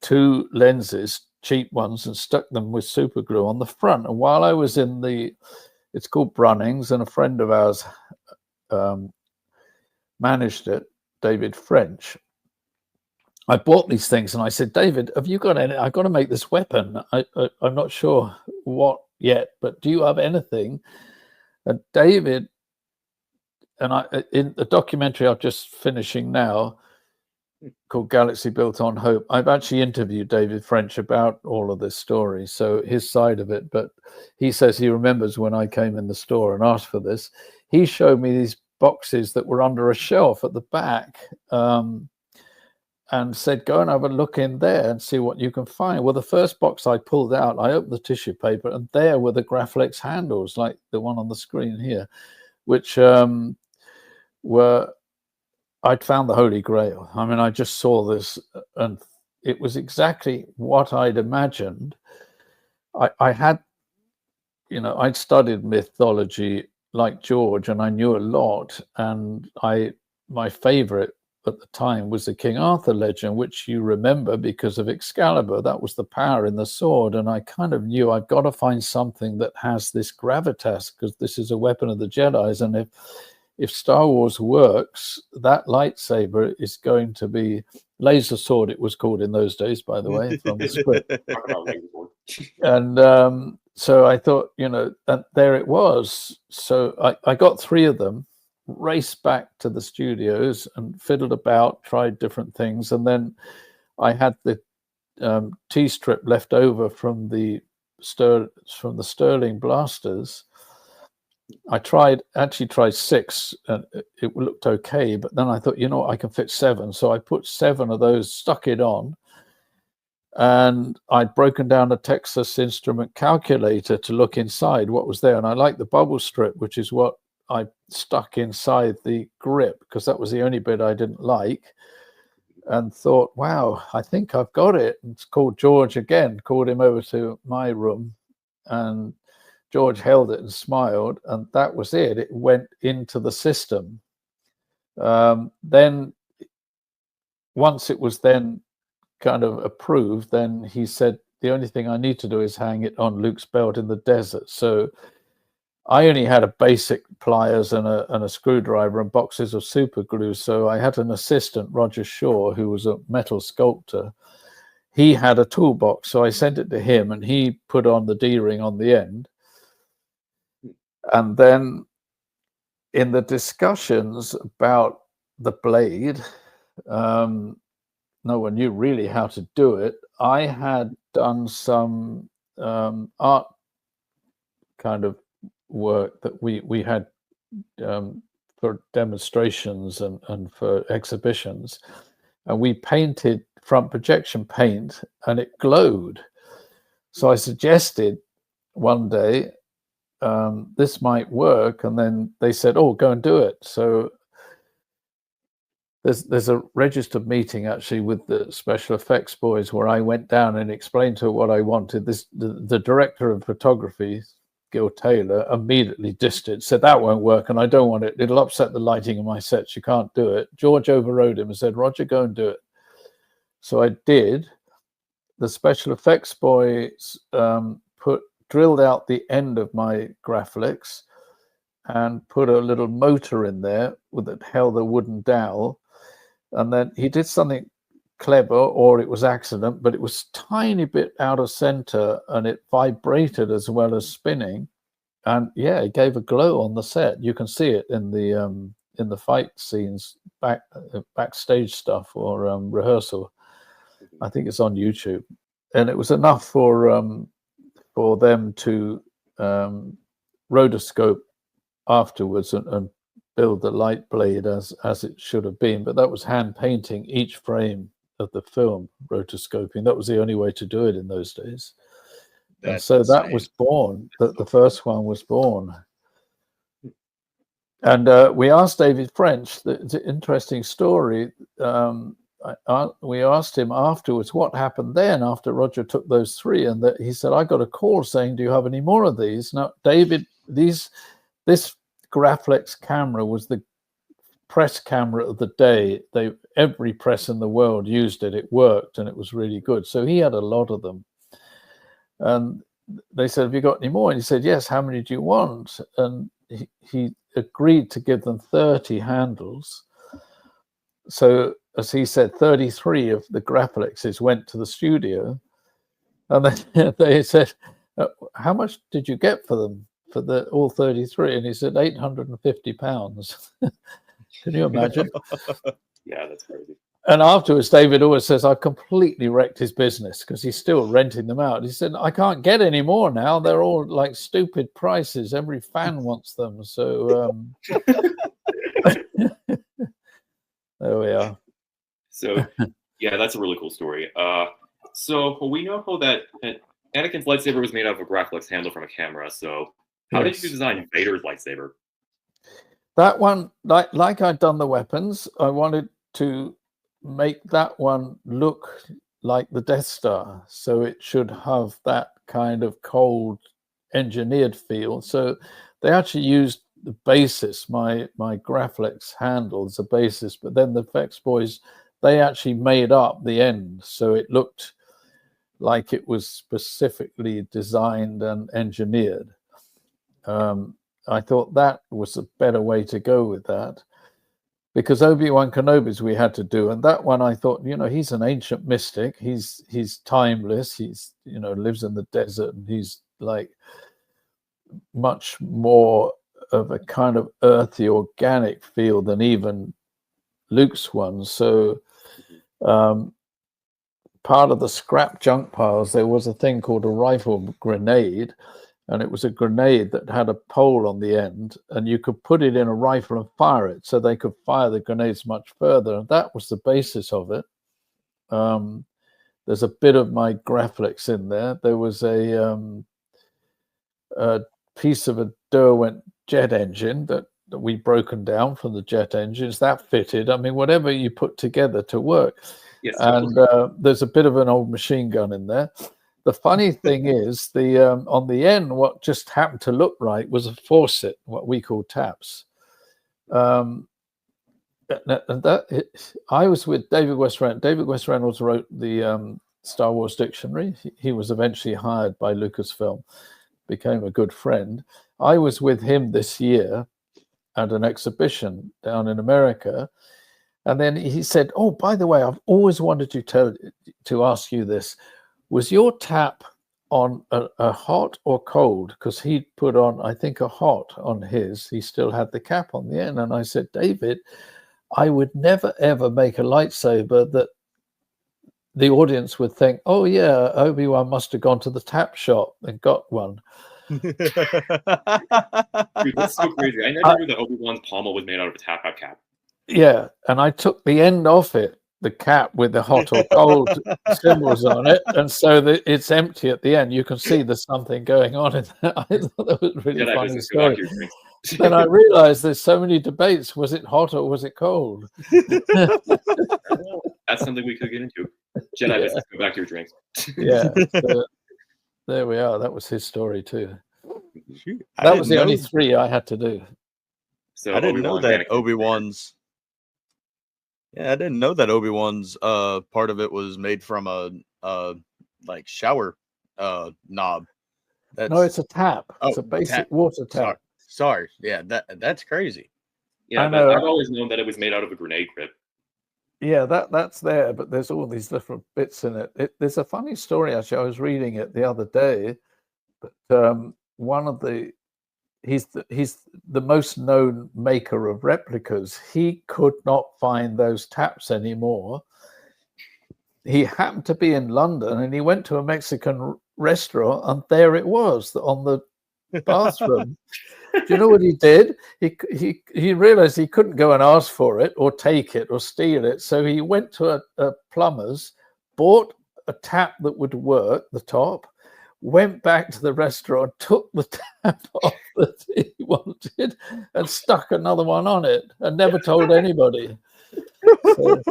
2 lenses, cheap ones, and stuck them with super glue on the front. And while I was in it's called Brunnings, and a friend of ours managed it, David French. I bought these things and I said, David, have you got any? I've got to make this weapon. I'm not sure what yet, but do you have anything? And David, and in the documentary I'm just finishing now called Galaxy Built on Hope, I've actually interviewed David French about all of this story, so his side of it. But he says he remembers when I came in the store and asked for this. He showed me these boxes that were under a shelf at the back, and said, go and have a look in there and see what you can find. Well, the first box I pulled out, I opened the tissue paper, and there were the Graflex handles, like the one on the screen here, which I'd found the Holy Grail. I mean, I just saw this, and it was exactly what I'd imagined. I had, I'd studied mythology like George, and I knew a lot, and my favorite at the time was the King Arthur legend, which you remember because of Excalibur. That was the power in the sword, and I kind of knew I've got to find something that has this gravitas, because this is a weapon of the Jedis, and if Star Wars works, that lightsaber is going to be laser sword. It was called in those days, by the way, from the script. And so I thought, and there it was. So I got 3 of them, raced back to the studios and fiddled about, tried different things, and then I had the T-strip left over from the from the Sterling blasters. I actually tried 6, and it looked okay. But then I thought, I can fit 7, so I put 7 of those, stuck it on, and I'd broken down a Texas Instrument calculator to look inside what was there, and I liked the bubble strip, which is what I stuck inside the grip, because that was the only bit I didn't like. And thought, wow, I think I've got it. And called George again, called him over to my room, and George held it and smiled, and that was it. It went into the system. Then once it was then kind of approved, then he said, the only thing I need to do is hang it on Luke's belt in the desert. So I only had a basic pliers and a screwdriver and boxes of super glue. So I had an assistant, Roger Shaw, who was a metal sculptor. He had a toolbox, so I sent it to him, and he put on the D-ring on the end. And then in the discussions about the blade, no one knew really how to do it. I had done some art kind of work that we had for demonstrations and for exhibitions, and we painted front projection paint, and it glowed. So I suggested one day, this might work, and then they said, oh, go and do it. So there's a registered meeting actually with the special effects boys where I went down and explained to her what I wanted. The director of photography, Gil Taylor, immediately dissed it, said that won't work, and I don't want it, it'll upset the lighting in my sets, you can't do it. George overrode him and said, Roger, go and do it. So I did. The special effects boys drilled out the end of my Graflex and put a little motor in there that held a wooden dowel. And then he did something clever, or it was accident, but it was tiny bit out of center, and it vibrated as well as spinning. And yeah, it gave a glow on the set. You can see it in the fight scenes, backstage stuff or rehearsal. I think it's on YouTube. And it was enough for them to rotoscope afterwards and build the light blade as it should have been. But that was hand painting each frame of the film, rotoscoping. That was the only way to do it in those days. And so insane. That was born, the first one was born. And we asked David French, it's an interesting story. We asked him afterwards what happened then after Roger took those 3, and that he said, I got a call saying, do you have any more of these? Now, David, this Graflex camera was the press camera of the day. Every press in the world used it. It worked, and it was really good. So he had a lot of them. And they said, have you got any more? And he said, yes, how many do you want? And he agreed to give them 30 handles. So, as he said, 33 of the Graflexes went to the studio. And then they said, how much did you get for them, for all 33? And he said, £850. Can you imagine? Yeah, that's crazy. And afterwards, David always says, I've completely wrecked his business, because he's still renting them out. He said, I can't get any more now. They're all like stupid prices. Every fan wants them. So there we are. So, yeah, that's a really cool story. So we know how that Anakin's lightsaber was made out of a Graflex handle from a camera. So how did you design Vader's lightsaber? That one, like I'd done the weapons, I wanted to make that one look like the Death Star. So it should have that kind of cold engineered feel. So they actually used the basis, my Graflex handle as a basis, but then the effects boys, they actually made up the end. So it looked like it was specifically designed and engineered. I thought that was a better way to go with that, because Obi-Wan Kenobi's we had to do. And that one, I thought, he's an ancient mystic. He's timeless. He's, lives in the desert, and he's like much more of a kind of earthy, organic feel than even Luke's one. So part of the scrap junk piles, there was a thing called a rifle grenade, and it was a grenade that had a pole on the end, and you could put it in a rifle and fire it, so they could fire the grenades much further. And that was the basis of it. There's a bit of my graphics in there. There was a piece of a Derwent jet engine that we broken down from the jet engines that fitted. I mean, whatever you put together to work. Yes, and there's a bit of an old machine gun in there. The funny thing is, the on the end, what just happened to look right was a faucet, what we call taps. I was with David West Reynolds. David West Reynolds wrote the Star Wars dictionary. He was eventually hired by Lucasfilm, became a good friend. I was with him this year at an exhibition down in America. And then he said, "Oh, by the way, I've always wanted to ask you this. Was your tap on a hot or cold?" Because he'd put on, I think, a hot on his. He still had the cap on the end. And I said, "David, I would never, ever make a lightsaber that the audience would think, oh, yeah, Obi-Wan must have gone to the tap shop and got one." Dude, that's so crazy. I never knew that Obi-Wan's pommel was made out of a tap cap. Yeah, and I took the end off it, the cap with the hot or cold symbols on it, and so that it's empty at the end. You can see there's something going on in there. I thought that was a really funny story. Then I realized there's so many debates. Was it hot or was it cold? That's something we could get into. Jedi business, go back to your drinks. Yeah. So there we are. That was his story too. Shoot, that was the only 3 I had to do. So I didn't know that Obi-Wan's. Yeah, I didn't know that Obi-Wan's part of it was made from a like shower knob. No, it's a tap. It's a basic water tap. Sorry. Yeah, that's crazy. Yeah, but I've always known that it was made out of a grenade grip. Yeah, that's there, but there's all these different bits in it. There's a funny story, actually. I was reading it the other day, but one of the he's the most known maker of replicas. He could not find those taps anymore. He happened to be in London, and he went to a Mexican restaurant, and there it was on the bathroom. Do you know what he did? He realized he couldn't go and ask for it or take it or steal it. So he went to a plumber's, bought a tap that would work, the top, went back to the restaurant, took the tap off that he wanted and stuck another one on it and never told anybody. So,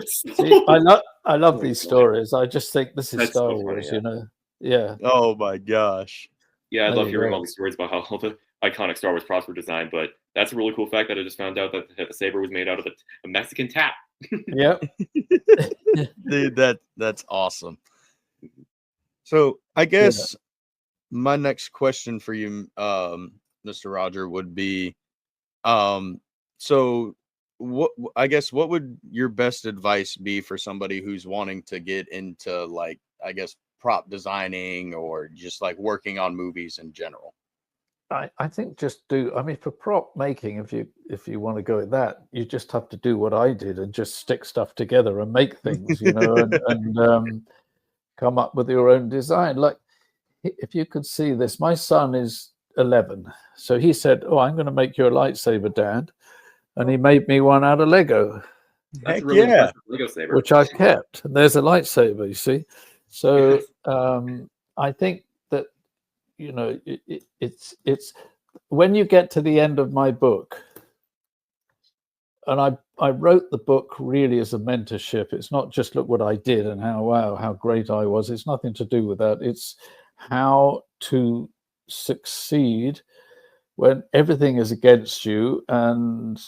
see, I love these stories. I just think this is Star Wars, you know. Yeah. Oh my gosh. Yeah, I love hearing all these stories about how the iconic Star Wars props were designed, but that's a really cool fact that I just found out that the saber was made out of a Mexican tap. Yep. Dude, that's awesome. So I guess my next question for you, Mr. Roger, would be, so what would your best advice be for somebody who's wanting to get into, like, I guess, prop designing or just like working on movies in general? I think for prop making, if you want to go at that, you just have to do what I did and just stick stuff together and make things, you know, and come up with your own design. Like, if you could see this, my son is 11, so he said, "Oh, I'm going to make you a lightsaber, Dad," and he made me one out of Lego. That's really impressive Lego saber, which I've kept. And there's a lightsaber, you see. So I think that, you know, it's when you get to the end of my book, and I wrote the book really as a mentorship. It's not just look what I did and how great I was. It's nothing to do with that. It's how to succeed when everything is against you and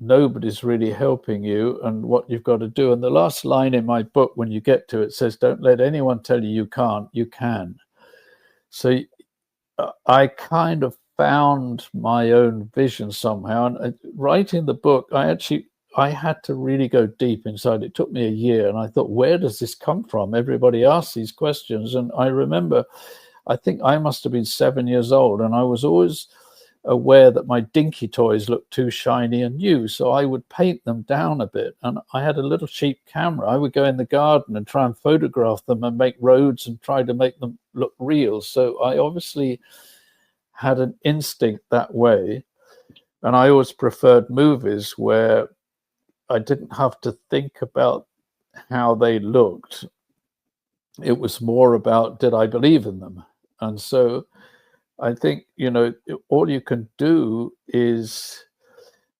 nobody's really helping you, and what you've got to do. And the last line in my book, when you get to it, says, "Don't let anyone tell you you can't, you can." So I kind of found my own vision somehow. And writing the book, I had to really go deep inside. It took me a year, and I thought, where does this come from? Everybody asks these questions. And I remember, I think I must have been 7 years old, and I was always aware that my dinky toys looked too shiny and new, so I would paint them down a bit. And I had a little cheap camera. I would go in the garden and try and photograph them and make roads and try to make them look real. So I obviously had an instinct that way. And I always preferred movies where I didn't have to think about how they looked. It was more about, did I believe in them? And so I think, all you can do is,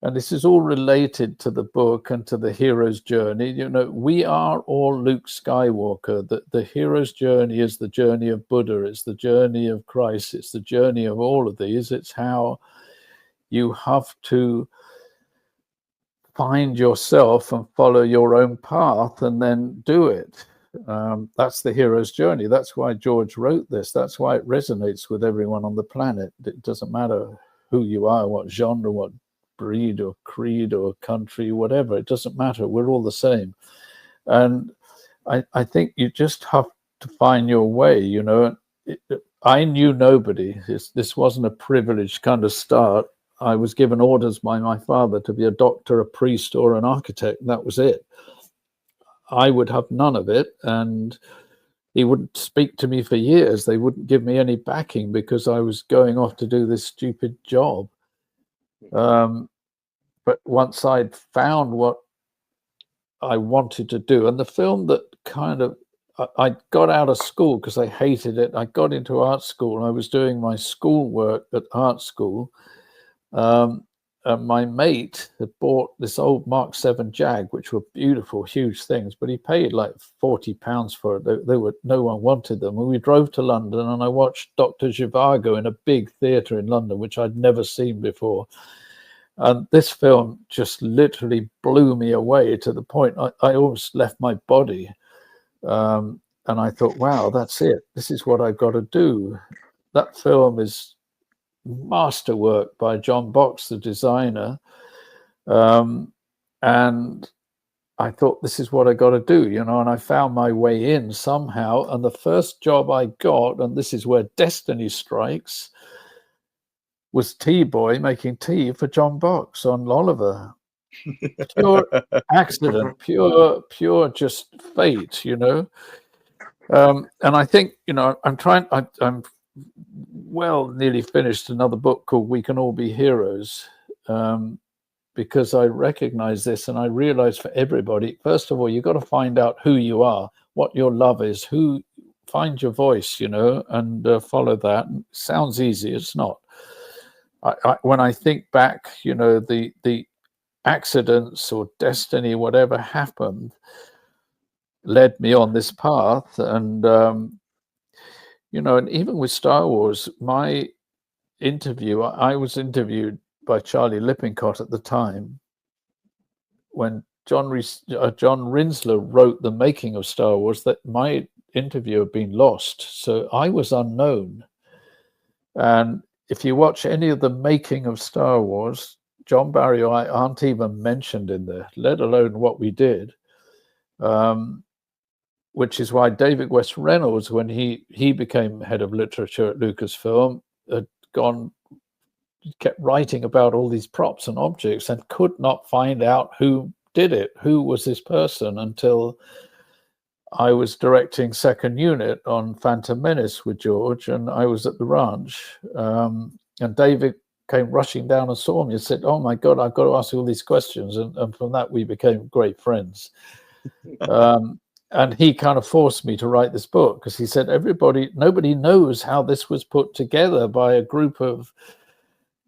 and this is all related to the book and to the hero's journey, we are all Luke Skywalker. The hero's journey is the journey of Buddha. It's the journey of Christ. It's the journey of all of these. It's how you have to find yourself and follow your own path and then do it. That's the hero's journey. That's why George wrote this. That's why it resonates with everyone on the planet. It doesn't matter who you are, what genre, what breed or creed or country, whatever. It doesn't matter. We're all the same. And I think you just have to find your way. I knew nobody. This wasn't a privileged kind of start. I was given orders by my father to be a doctor, a priest, or an architect. That was it. I would have none of it, and he wouldn't speak to me for years. They wouldn't give me any backing because I was going off to do this stupid job. But once I'd found what I wanted to do, and the film that I got out of school because I hated it. I got into art school, and I was doing my schoolwork at art school. And my mate had bought this old Mark 7 Jag, which were beautiful, huge things, but he paid like £40 for it. No one wanted them. And we drove to London, and I watched Dr. Zhivago in a big theatre in London, which I'd never seen before. And this film just literally blew me away to the point I almost left my body. And I thought, wow, that's it. This is what I've got to do. That film is masterwork by John Box, the designer. And I thought, this is what I got to do, and I found my way in somehow. And the first job I got, and this is where destiny strikes, was tea boy making tea for John Box on Oliver. Pure accident, pure just fate, and I think, I'm nearly finished another book called We Can All Be Heroes, because I recognize this, and I realize for everybody, first of all, you've got to find out who you are, what your love is, find your voice, and follow that. Sounds easy, it's not. When I think back, the accidents or destiny, whatever happened, led me on this path. And and even with Star Wars, my interview, I was interviewed by Charlie Lippincott at the time when John Rinsler wrote The Making of Star Wars, that my interview had been lost. So I was unknown. And if you watch any of The Making of Star Wars, John Barry or I aren't even mentioned in there, let alone what we did. Which is why David West Reynolds, when he became head of literature at Lucasfilm, kept writing about all these props and objects and could not find out who did it, who was this person, until I was directing second unit on Phantom Menace with George, and I was at the ranch, and David came rushing down and saw me and said, "Oh my God, I've got to ask you all these questions." And from that, we became great friends. And he kind of forced me to write this book because he said, nobody knows how this was put together by a group of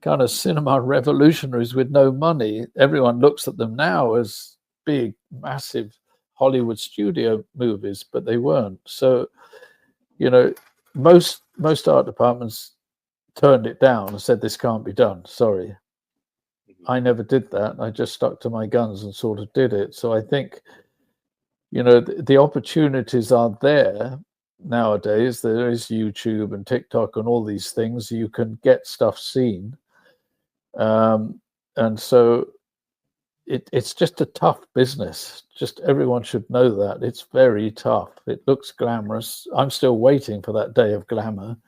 kind of cinema revolutionaries with no money. Everyone looks at them now as big, massive Hollywood studio movies, but they weren't. So, most art departments turned it down and said, this can't be done. Sorry. I never did that. I just stuck to my guns and sort of did it. So I think, the opportunities are there nowadays. There is YouTube and TikTok and all these things. You can get stuff seen. And so it's just a tough business. Just everyone should know that. It's very tough. It looks glamorous. I'm still waiting for that day of glamour.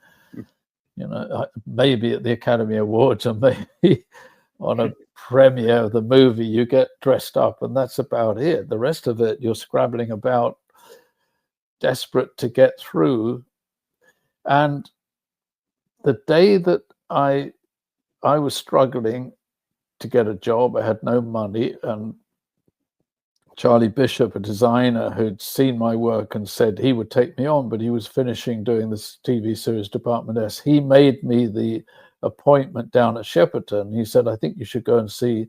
maybe at the Academy Awards or maybe on a premiere of the movie, you get dressed up and that's about it. The rest of it, you're scrabbling about, desperate to get through. And the day that I was struggling to get a job, I had no money, and Charlie Bishop, a designer who'd seen my work and said he would take me on, but he was finishing doing this TV series Department S. He made me the appointment down at Shepperton. He said, I think you should go and see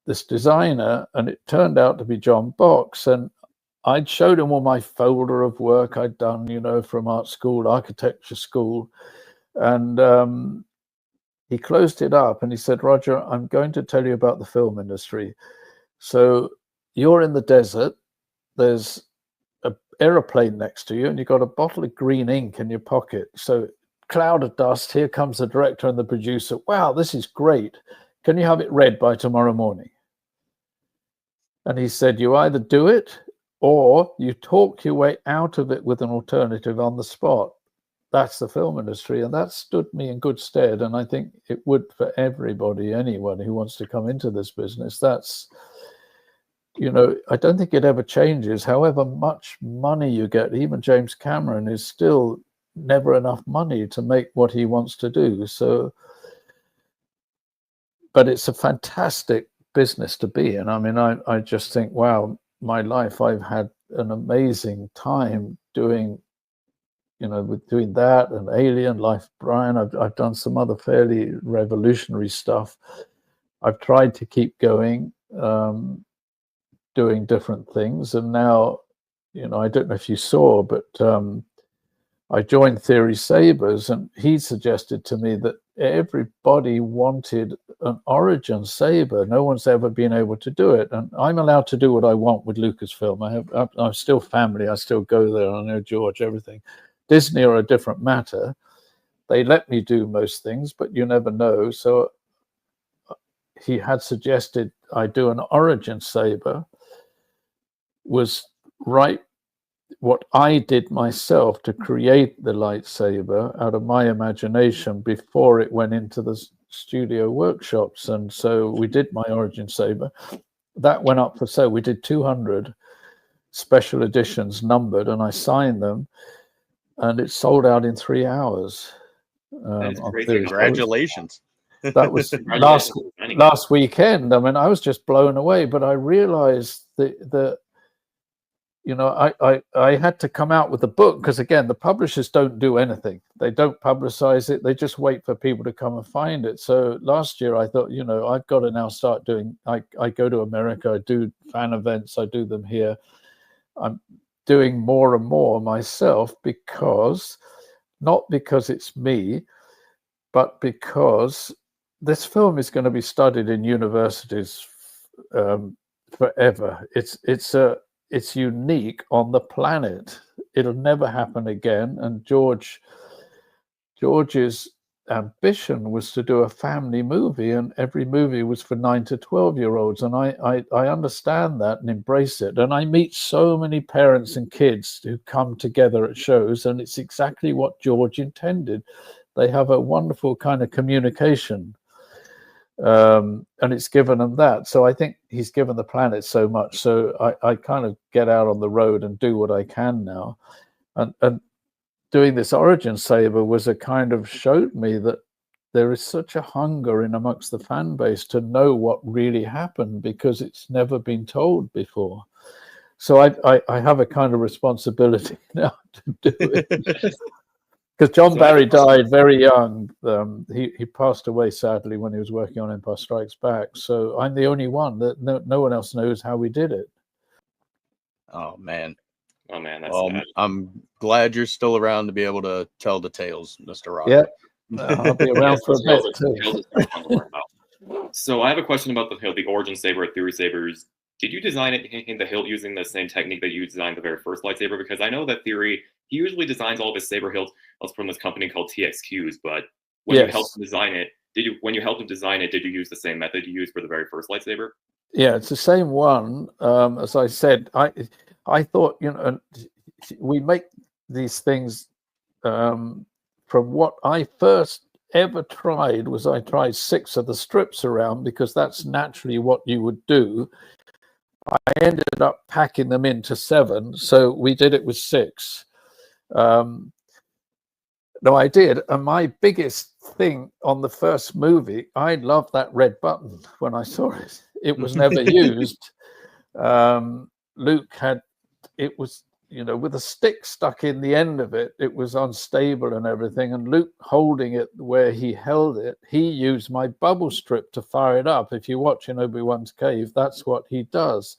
this designer. And it turned out to be John Box. And I'd showed him all my folder of work I'd done, from art school, architecture school. And he closed it up and he said, Roger, I'm going to tell you about the film industry. So you're in the desert, there's an aeroplane next to you, and you've got a bottle of green ink in your pocket. So cloud of dust, here comes the director and the producer. Wow, this is great. Can you have it read by tomorrow morning? And he said, you either do it or you talk your way out of it with an alternative on the spot. That's the film industry, and that stood me in good stead. And I think it would for everybody, anyone who wants to come into this business. That's, I don't think it ever changes. However much money you get, even James Cameron is still never enough money to make what he wants to do. So, but it's a fantastic business to be in. I mean, I just think, wow, my life, I've had an amazing time doing with doing that and Alien, Life of Brian. I've done some other fairly revolutionary stuff. I've tried to keep going, doing different things. And now, I don't know if you saw, but I joined Theory Sabers, and he suggested to me that everybody wanted an origin saber. No one's ever been able to do it. And I'm allowed to do what I want with Lucasfilm. I'm still family. I still go there. I know George, everything. Disney are a different matter. They let me do most things, but you never know. So he had suggested I do an origin saber, was right what I did myself to create the lightsaber out of my imagination before it went into the studio workshops. And so we did my origin saber. That went up for sale. We did 200 special editions numbered, and I signed them. And it sold out in 3 hours. Congratulations. That was last weekend. I mean, I was just blown away, but I realized that I had to come out with the book because, again, the publishers don't do anything. They don't publicize it. They just wait for people to come and find it. So last year I thought, I've got to now start doing, I go to America, I do fan events, I do them here. I'm doing more and more myself not because it's me, but because this film is going to be studied in universities forever. It's unique on the planet. It'll never happen again. And George's ambition was to do a family movie, and every movie was for 9 to 12-year-olds. And I understand that and embrace it. And I meet so many parents and kids who come together at shows, and it's exactly what George intended. They have a wonderful kind of communication, and it's given them that. So I think he's given the planet so much. So I kind of get out on the road and do what I can now. And doing this origin saber was a kind of showed me that there is such a hunger in amongst the fan base to know what really happened, because it's never been told before. So I have a kind of responsibility now to do it. Because John Barry died very young. He passed away, sadly, when he was working on Empire Strikes Back. So I'm the only one that no one else knows how we did it. Oh, man. Oh, man, that's sad. I'm glad you're still around to be able to tell the tales, Mr. Rock. Yeah, I'll be around for a bit too. So I have a question about the origin saber at Theory Sabers. Did you design it in the hilt using the same technique that you designed the very first lightsaber? Because I know that Theory, he usually designs all of his saber hilts from this company called TXQs. But when you helped him design it, did you use the same method you used for the very first lightsaber? Yeah, it's the same one. As I said, I thought, we make these things from what I first ever tried was I tried 6 of the strips around because that's naturally what you would do. I ended up packing them into 7, so we did it with 6. No, I did. And my biggest thing on the first movie, I loved that red button when I saw it. It was never used. Luke had, it was, you know, with a stick stuck in the end of it, it was unstable and everything. And Luke holding it where he held it, he used my bubble strip to fire it up. If you watch in Obi-Wan's cave, that's what he does.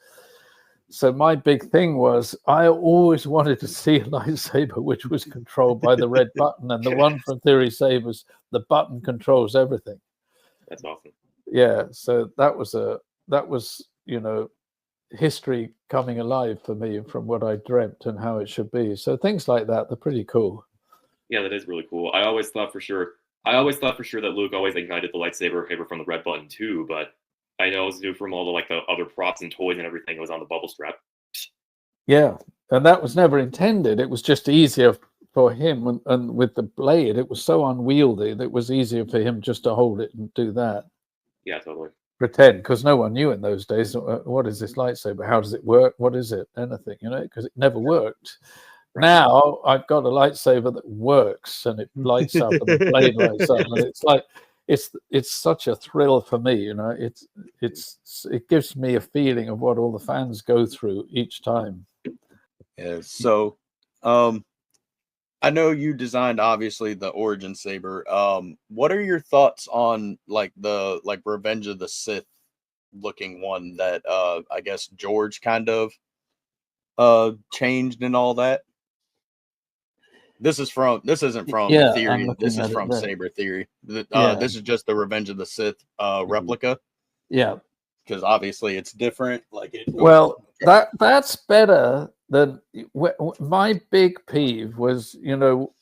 So my big thing was I always wanted to see a lightsaber which was controlled by the red button, and the one from Theory Sabers, the button controls everything. That's awesome. Yeah, so that was you know, history coming alive for me from what I dreamt and how it should be. So things like that, they're pretty cool. Yeah, that is really cool. I always thought for sure that Luke always ignited the lightsaber from the red button too, but I know it's new from all the other props and toys and everything. It was on the bubble strap. Yeah, and that was never intended. It was just easier for him, and with the blade, it was so unwieldy that it was easier for him just to hold it and do that. Yeah, totally. Pretend, because no one knew in those days, what is this lightsaber? How does it work? What is it? Anything, you know, because it never worked. Right. Now I've got a lightsaber that works and it lights up and the blade lights up, and it's like, it's such a thrill for me, you know. It gives me a feeling of what all the fans go through each time. Yeah. So, I know you designed obviously the Origin Saber. What are your thoughts on the Revenge of the Sith looking one that I guess George kind of changed and all that? This isn't from Theory. This is from Saber Theory. This is just the Revenge of the Sith replica. Yeah, because obviously it's different. Well, that's better than my big peeve was. You know,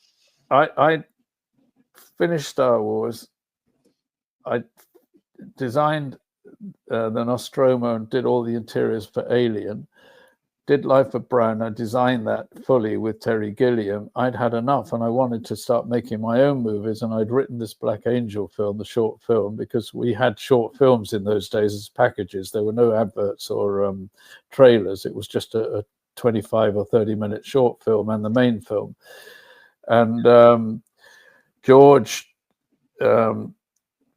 I finished Star Wars. I designed the Nostromo and did all the interiors for Alien. Did Life of Brian. I designed that fully with Terry Gilliam. I'd had enough and I wanted to start making my own movies, and I'd written this Black Angel film, the short film, because we had short films in those days as packages. There were no adverts or trailers. It was just a 25 or 30-minute short film and the main film. And George,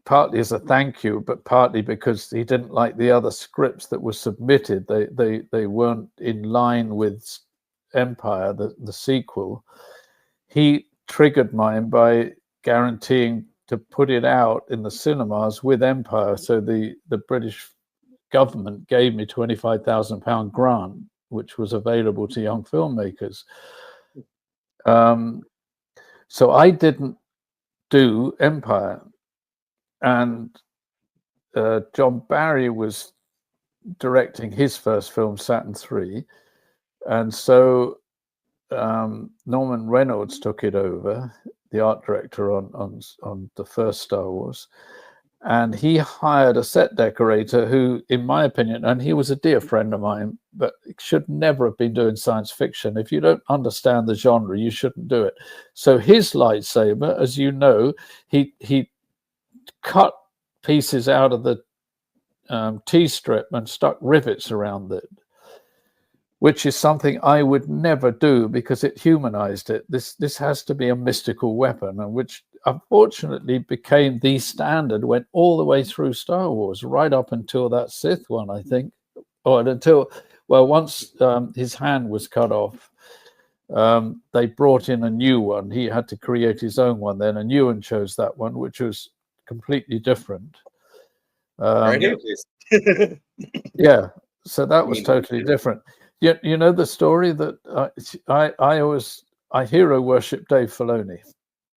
partly as a thank you, but partly because he didn't like the other scripts that were submitted. They weren't in line with Empire, the sequel. He triggered mine by guaranteeing to put it out in the cinemas with Empire. So the British government gave me £25,000 grant, which was available to young filmmakers. So I didn't do Empire. And John Barry was directing his first film, Saturn III. And so Norman Reynolds took it over, the art director on the first Star Wars. And he hired a set decorator who, in my opinion, and he was a dear friend of mine, but should never have been doing science fiction. If you don't understand the genre, you shouldn't do it. So his lightsaber, as you know, he cut pieces out of the T-strip and stuck rivets around it, which is something I would never do because it humanized it. This has to be a mystical weapon, and which unfortunately became the standard, went all the way through Star Wars, right up until that Sith one, I think, or until, well, once his hand was cut off, they brought in a new one. He had to create his own one then, and Ewan chose that one, which was completely different. Right here, please. Yeah, so that was totally different. You know the story that I hero worship Dave Filoni.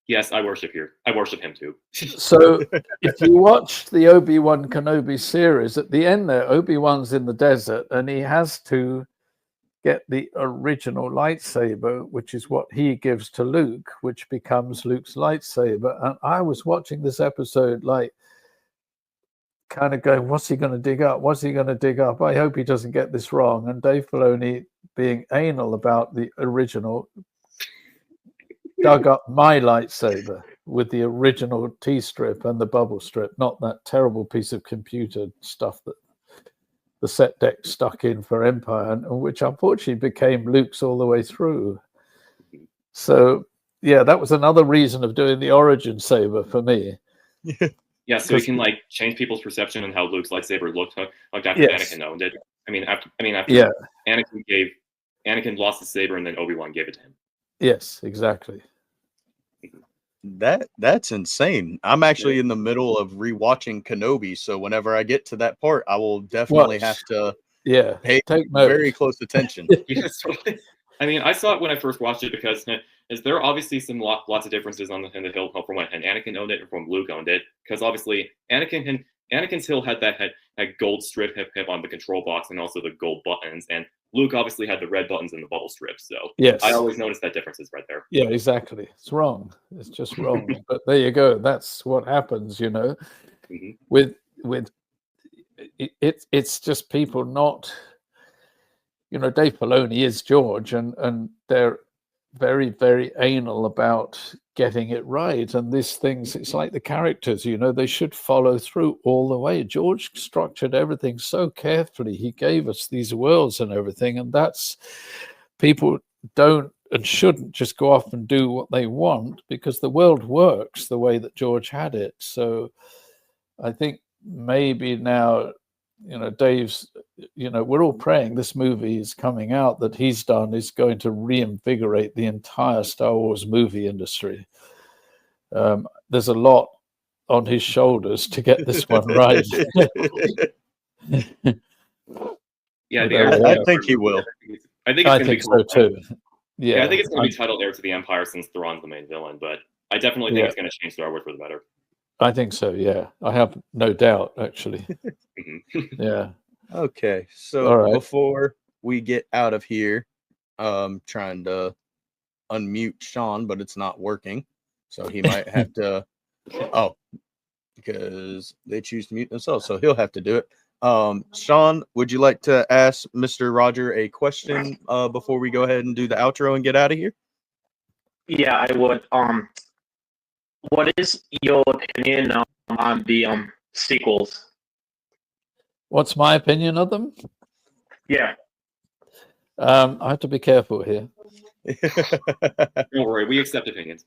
Yes, I worship him too. So if you watch the Obi-Wan Kenobi series, at the end there, Obi-Wan's in the desert and he has to get the original lightsaber, which is what he gives to Luke, which becomes Luke's lightsaber. And I was watching this episode kind of going, what's he going to dig up? What's he going to dig up? I hope he doesn't get this wrong. And Dave Filoni, being anal about the original, dug up my lightsaber with the original T-strip and the bubble strip, not that terrible piece of computer stuff that the set deck stuck in for Empire, and which unfortunately became Luke's all the way through. So yeah, that was another reason of doing the origin saber for me. Yeah, so we can like change people's perception on how Luke's lightsaber looked like after Anakin owned it. After Anakin lost the saber and then Obi-Wan gave it to him. Yes, exactly. That's insane. I'm actually in the middle of rewatching Kenobi, so whenever I get to that part, I will definitely have to pay very close attention. Yes, I mean, I saw it when I first watched it because there are obviously lots of differences in the hill from when Anakin owned it and from Luke owned it. Because obviously Anakin's hill had that gold strip hip on the control box and also the gold buttons, and Luke obviously had the red buttons and the bubble strip. So I always noticed that differences right there. Yeah, exactly. It's wrong. It's just wrong. But there you go. That's what happens, you know. With it's just people not. You know, Dave Filoni is George, and they're very, very anal about getting it right. And these things, it's like the characters, you know, they should follow through all the way. George structured everything so carefully. He gave us these worlds and everything. And that's, people don't and shouldn't just go off and do what they want, because the world works the way that George had it. So I think maybe now, you know, Dave's, you know, we're all praying this movie is coming out that he's done is going to reinvigorate the entire Star Wars movie industry. There's a lot on his shoulders to get this one right. Yeah, I think he will. I think so too. Yeah, I think it's going to be titled Heir to the Empire since Thrawn's the main villain, but I definitely think it's going to change Star Wars for the better. I think so, yeah. I have no doubt, actually. Yeah. Okay, so before we get out of here, trying to unmute Sean, but it's not working. So he might have to, because they choose to mute themselves, so he'll have to do it. Sean, would you like to ask Mr. Roger a question before we go ahead and do the outro and get out of here? Yeah, I would. What is your opinion on the sequels? What's my opinion of them? Yeah. I have to be careful here. Don't worry, we accept opinions.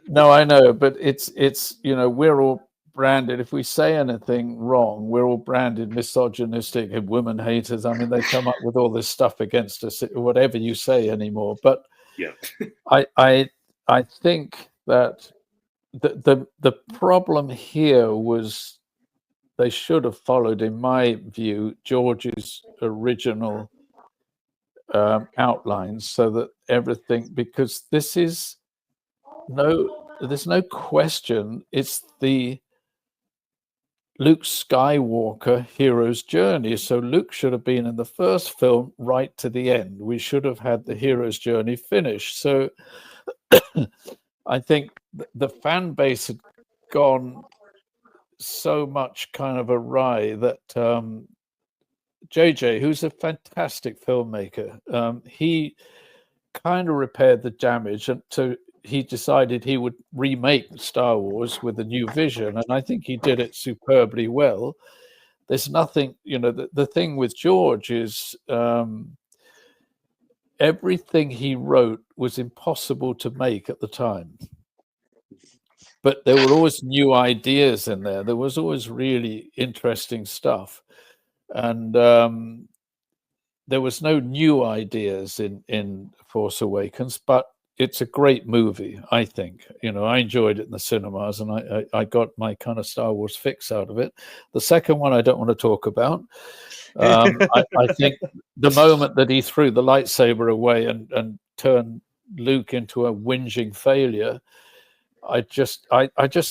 No, I know, but it's you know, we're all branded. If we say anything wrong, we're all branded misogynistic and women haters. I mean, they come up with all this stuff against us, whatever you say anymore. But yeah, I think that the problem here was they should have followed, in my view, George's original outlines, so that everything, because there's no question, it's the Luke Skywalker hero's journey. So Luke should have been in the first film right to the end. We should have had the hero's journey finished. So I think the fan base had gone so much kind of awry that JJ, who's a fantastic filmmaker, he kind of repaired the damage, and so he decided he would remake Star Wars with a new vision, and I think he did it superbly well. There's nothing, you know, the thing with George is everything he wrote was impossible to make at the time. But there were always new ideas in there. There was always really interesting stuff. And there was no new ideas in Force Awakens, but it's a great movie, I think. You know, I enjoyed it in the cinemas, and I got my kind of Star Wars fix out of it. The second one I don't want to talk about. I think the moment that he threw the lightsaber away and turned Luke into a whinging failure, I just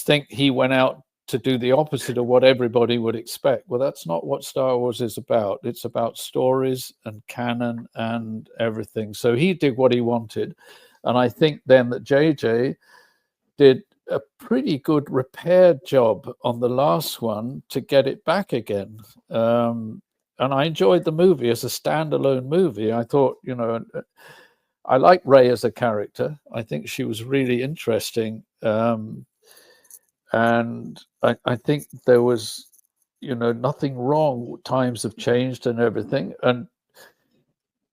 think he went out to do the opposite of what everybody would expect. Well, that's not what Star Wars is about. It's about stories and canon and everything. So he did what he wanted. And I think then that JJ did a pretty good repair job on the last one to get it back again. And I enjoyed the movie as a standalone movie. I thought, you know, I like Rey as a character. I think she was really interesting. And I think there was, nothing wrong. Times have changed and everything. And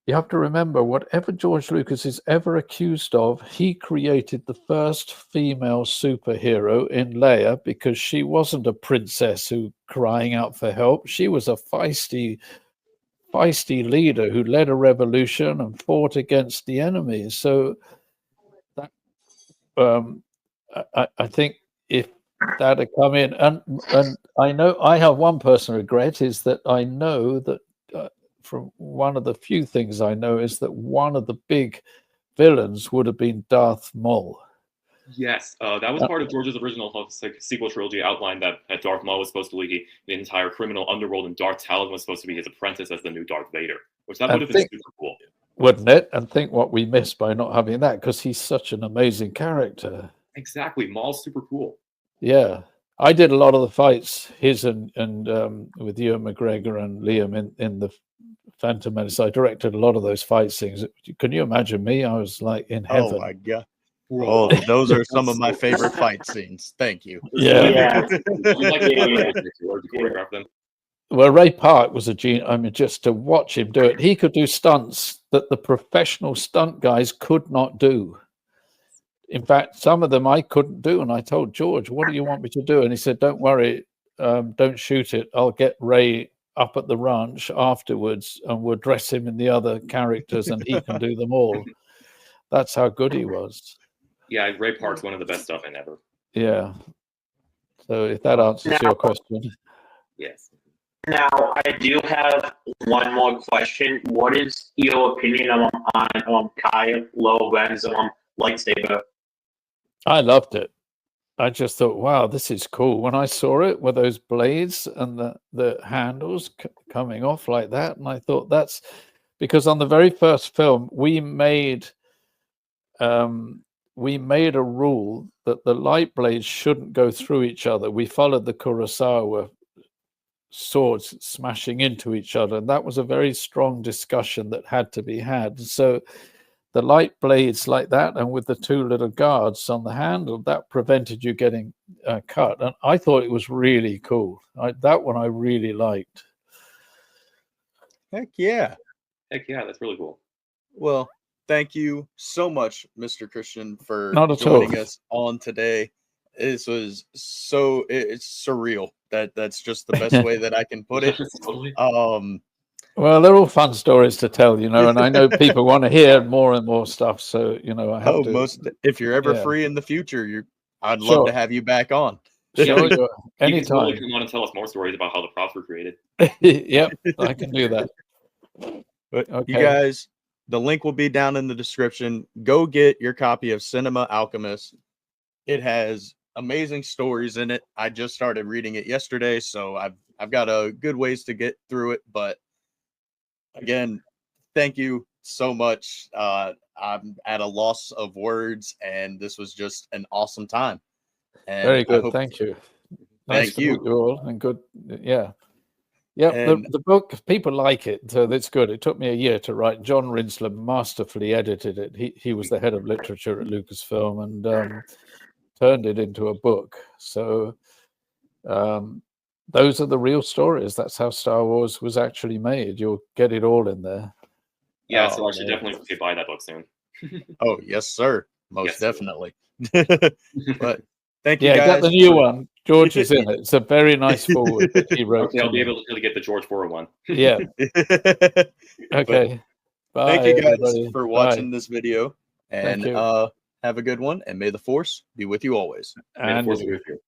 you have to remember, whatever George Lucas is ever accused of, he created the first female superhero in Leia because she wasn't a princess who crying out for help. She was a feisty leader who led a revolution and fought against the enemy. So that I think if that had come in, and I know I have one personal regret, is that I know that from one of the few things I know is that one of the big villains would have been Darth Maul. Yes, that was part of George's original sequel trilogy. Outlined that Darth Maul was supposed to lead the entire criminal underworld, and Darth Talon was supposed to be his apprentice as the new Darth Vader, which would have been super cool, wouldn't it? And think what we missed by not having that, because he's such an amazing character. Exactly, Maul's super cool. Yeah, I did a lot of the fights, his and with Ewan McGregor and Liam in the Phantom Menace. I directed a lot of those fight scenes. Can you imagine me? I was like in heaven. Oh my god! Oh, those are some of my favorite fight scenes. Thank you. Yeah. Well, Ray Park was a genius. I mean, just to watch him do it, he could do stunts that the professional stunt guys could not do. In fact, some of them I couldn't do, and I told George, "What do you want me to do?" And he said, "Don't worry, don't shoot it. I'll get Ray up at the ranch afterwards, and we'll dress him in the other characters, and he can do them all." That's how good he was. Yeah, Ray Park's one of the best stuff in ever. Yeah. So if that answers your question. Yes. Now, I do have one more question. What is your opinion on Kylo Ren's lightsaber? I loved it. I just thought, wow, this is cool. When I saw it with those blades and the handles coming off like that, and I thought that's because on the very first film we made a rule that the light blades shouldn't go through each other. We followed the Kurosawa swords smashing into each other, and that was a very strong discussion that had to be had. So the light blades like that, and with the two little guards on the handle, that prevented you getting cut. And I thought it was really cool. That one I really liked. Heck yeah. That's really cool. Well, thank you so much, Mr. Christian, for joining us on today. This was it's surreal. That's just the best way that I can put it. Well, they're all fun stories to tell, and I know people want to hear more and more stuff. So, I have to. If you're ever free in the future, I'd love to have you back on. Sure, anytime. You can totally come on and tell us more stories about how the props were created. Yep, I can do that. But you guys, the link will be down in the description. Go get your copy of Cinema Alchemist. It has amazing stories in it. I just started reading it yesterday, so I've got a good ways to get through it, but again, thank you so much. I'm at a loss of words, and this was just an awesome time. And very good. Thank you. Nice thank you. All and good. Yeah. Yeah. The book, people like it, so that's good. It took me a year to write. John Rinsler masterfully edited it. He was the head of literature at Lucasfilm and turned it into a book. So those are the real stories. That's how Star Wars was actually made. You'll get it all in there. Yeah, so I should definitely buy that book soon. Oh, yes, sir. Most definitely. But thank you, guys. Get the new one. George is in it. It's a very nice forward that he wrote. Okay, I'll be able to get the George 401. Yeah. Okay. Bye, thank you guys everybody. for watching this video. And have a good one. And may the Force be with you always. May the Force be with you.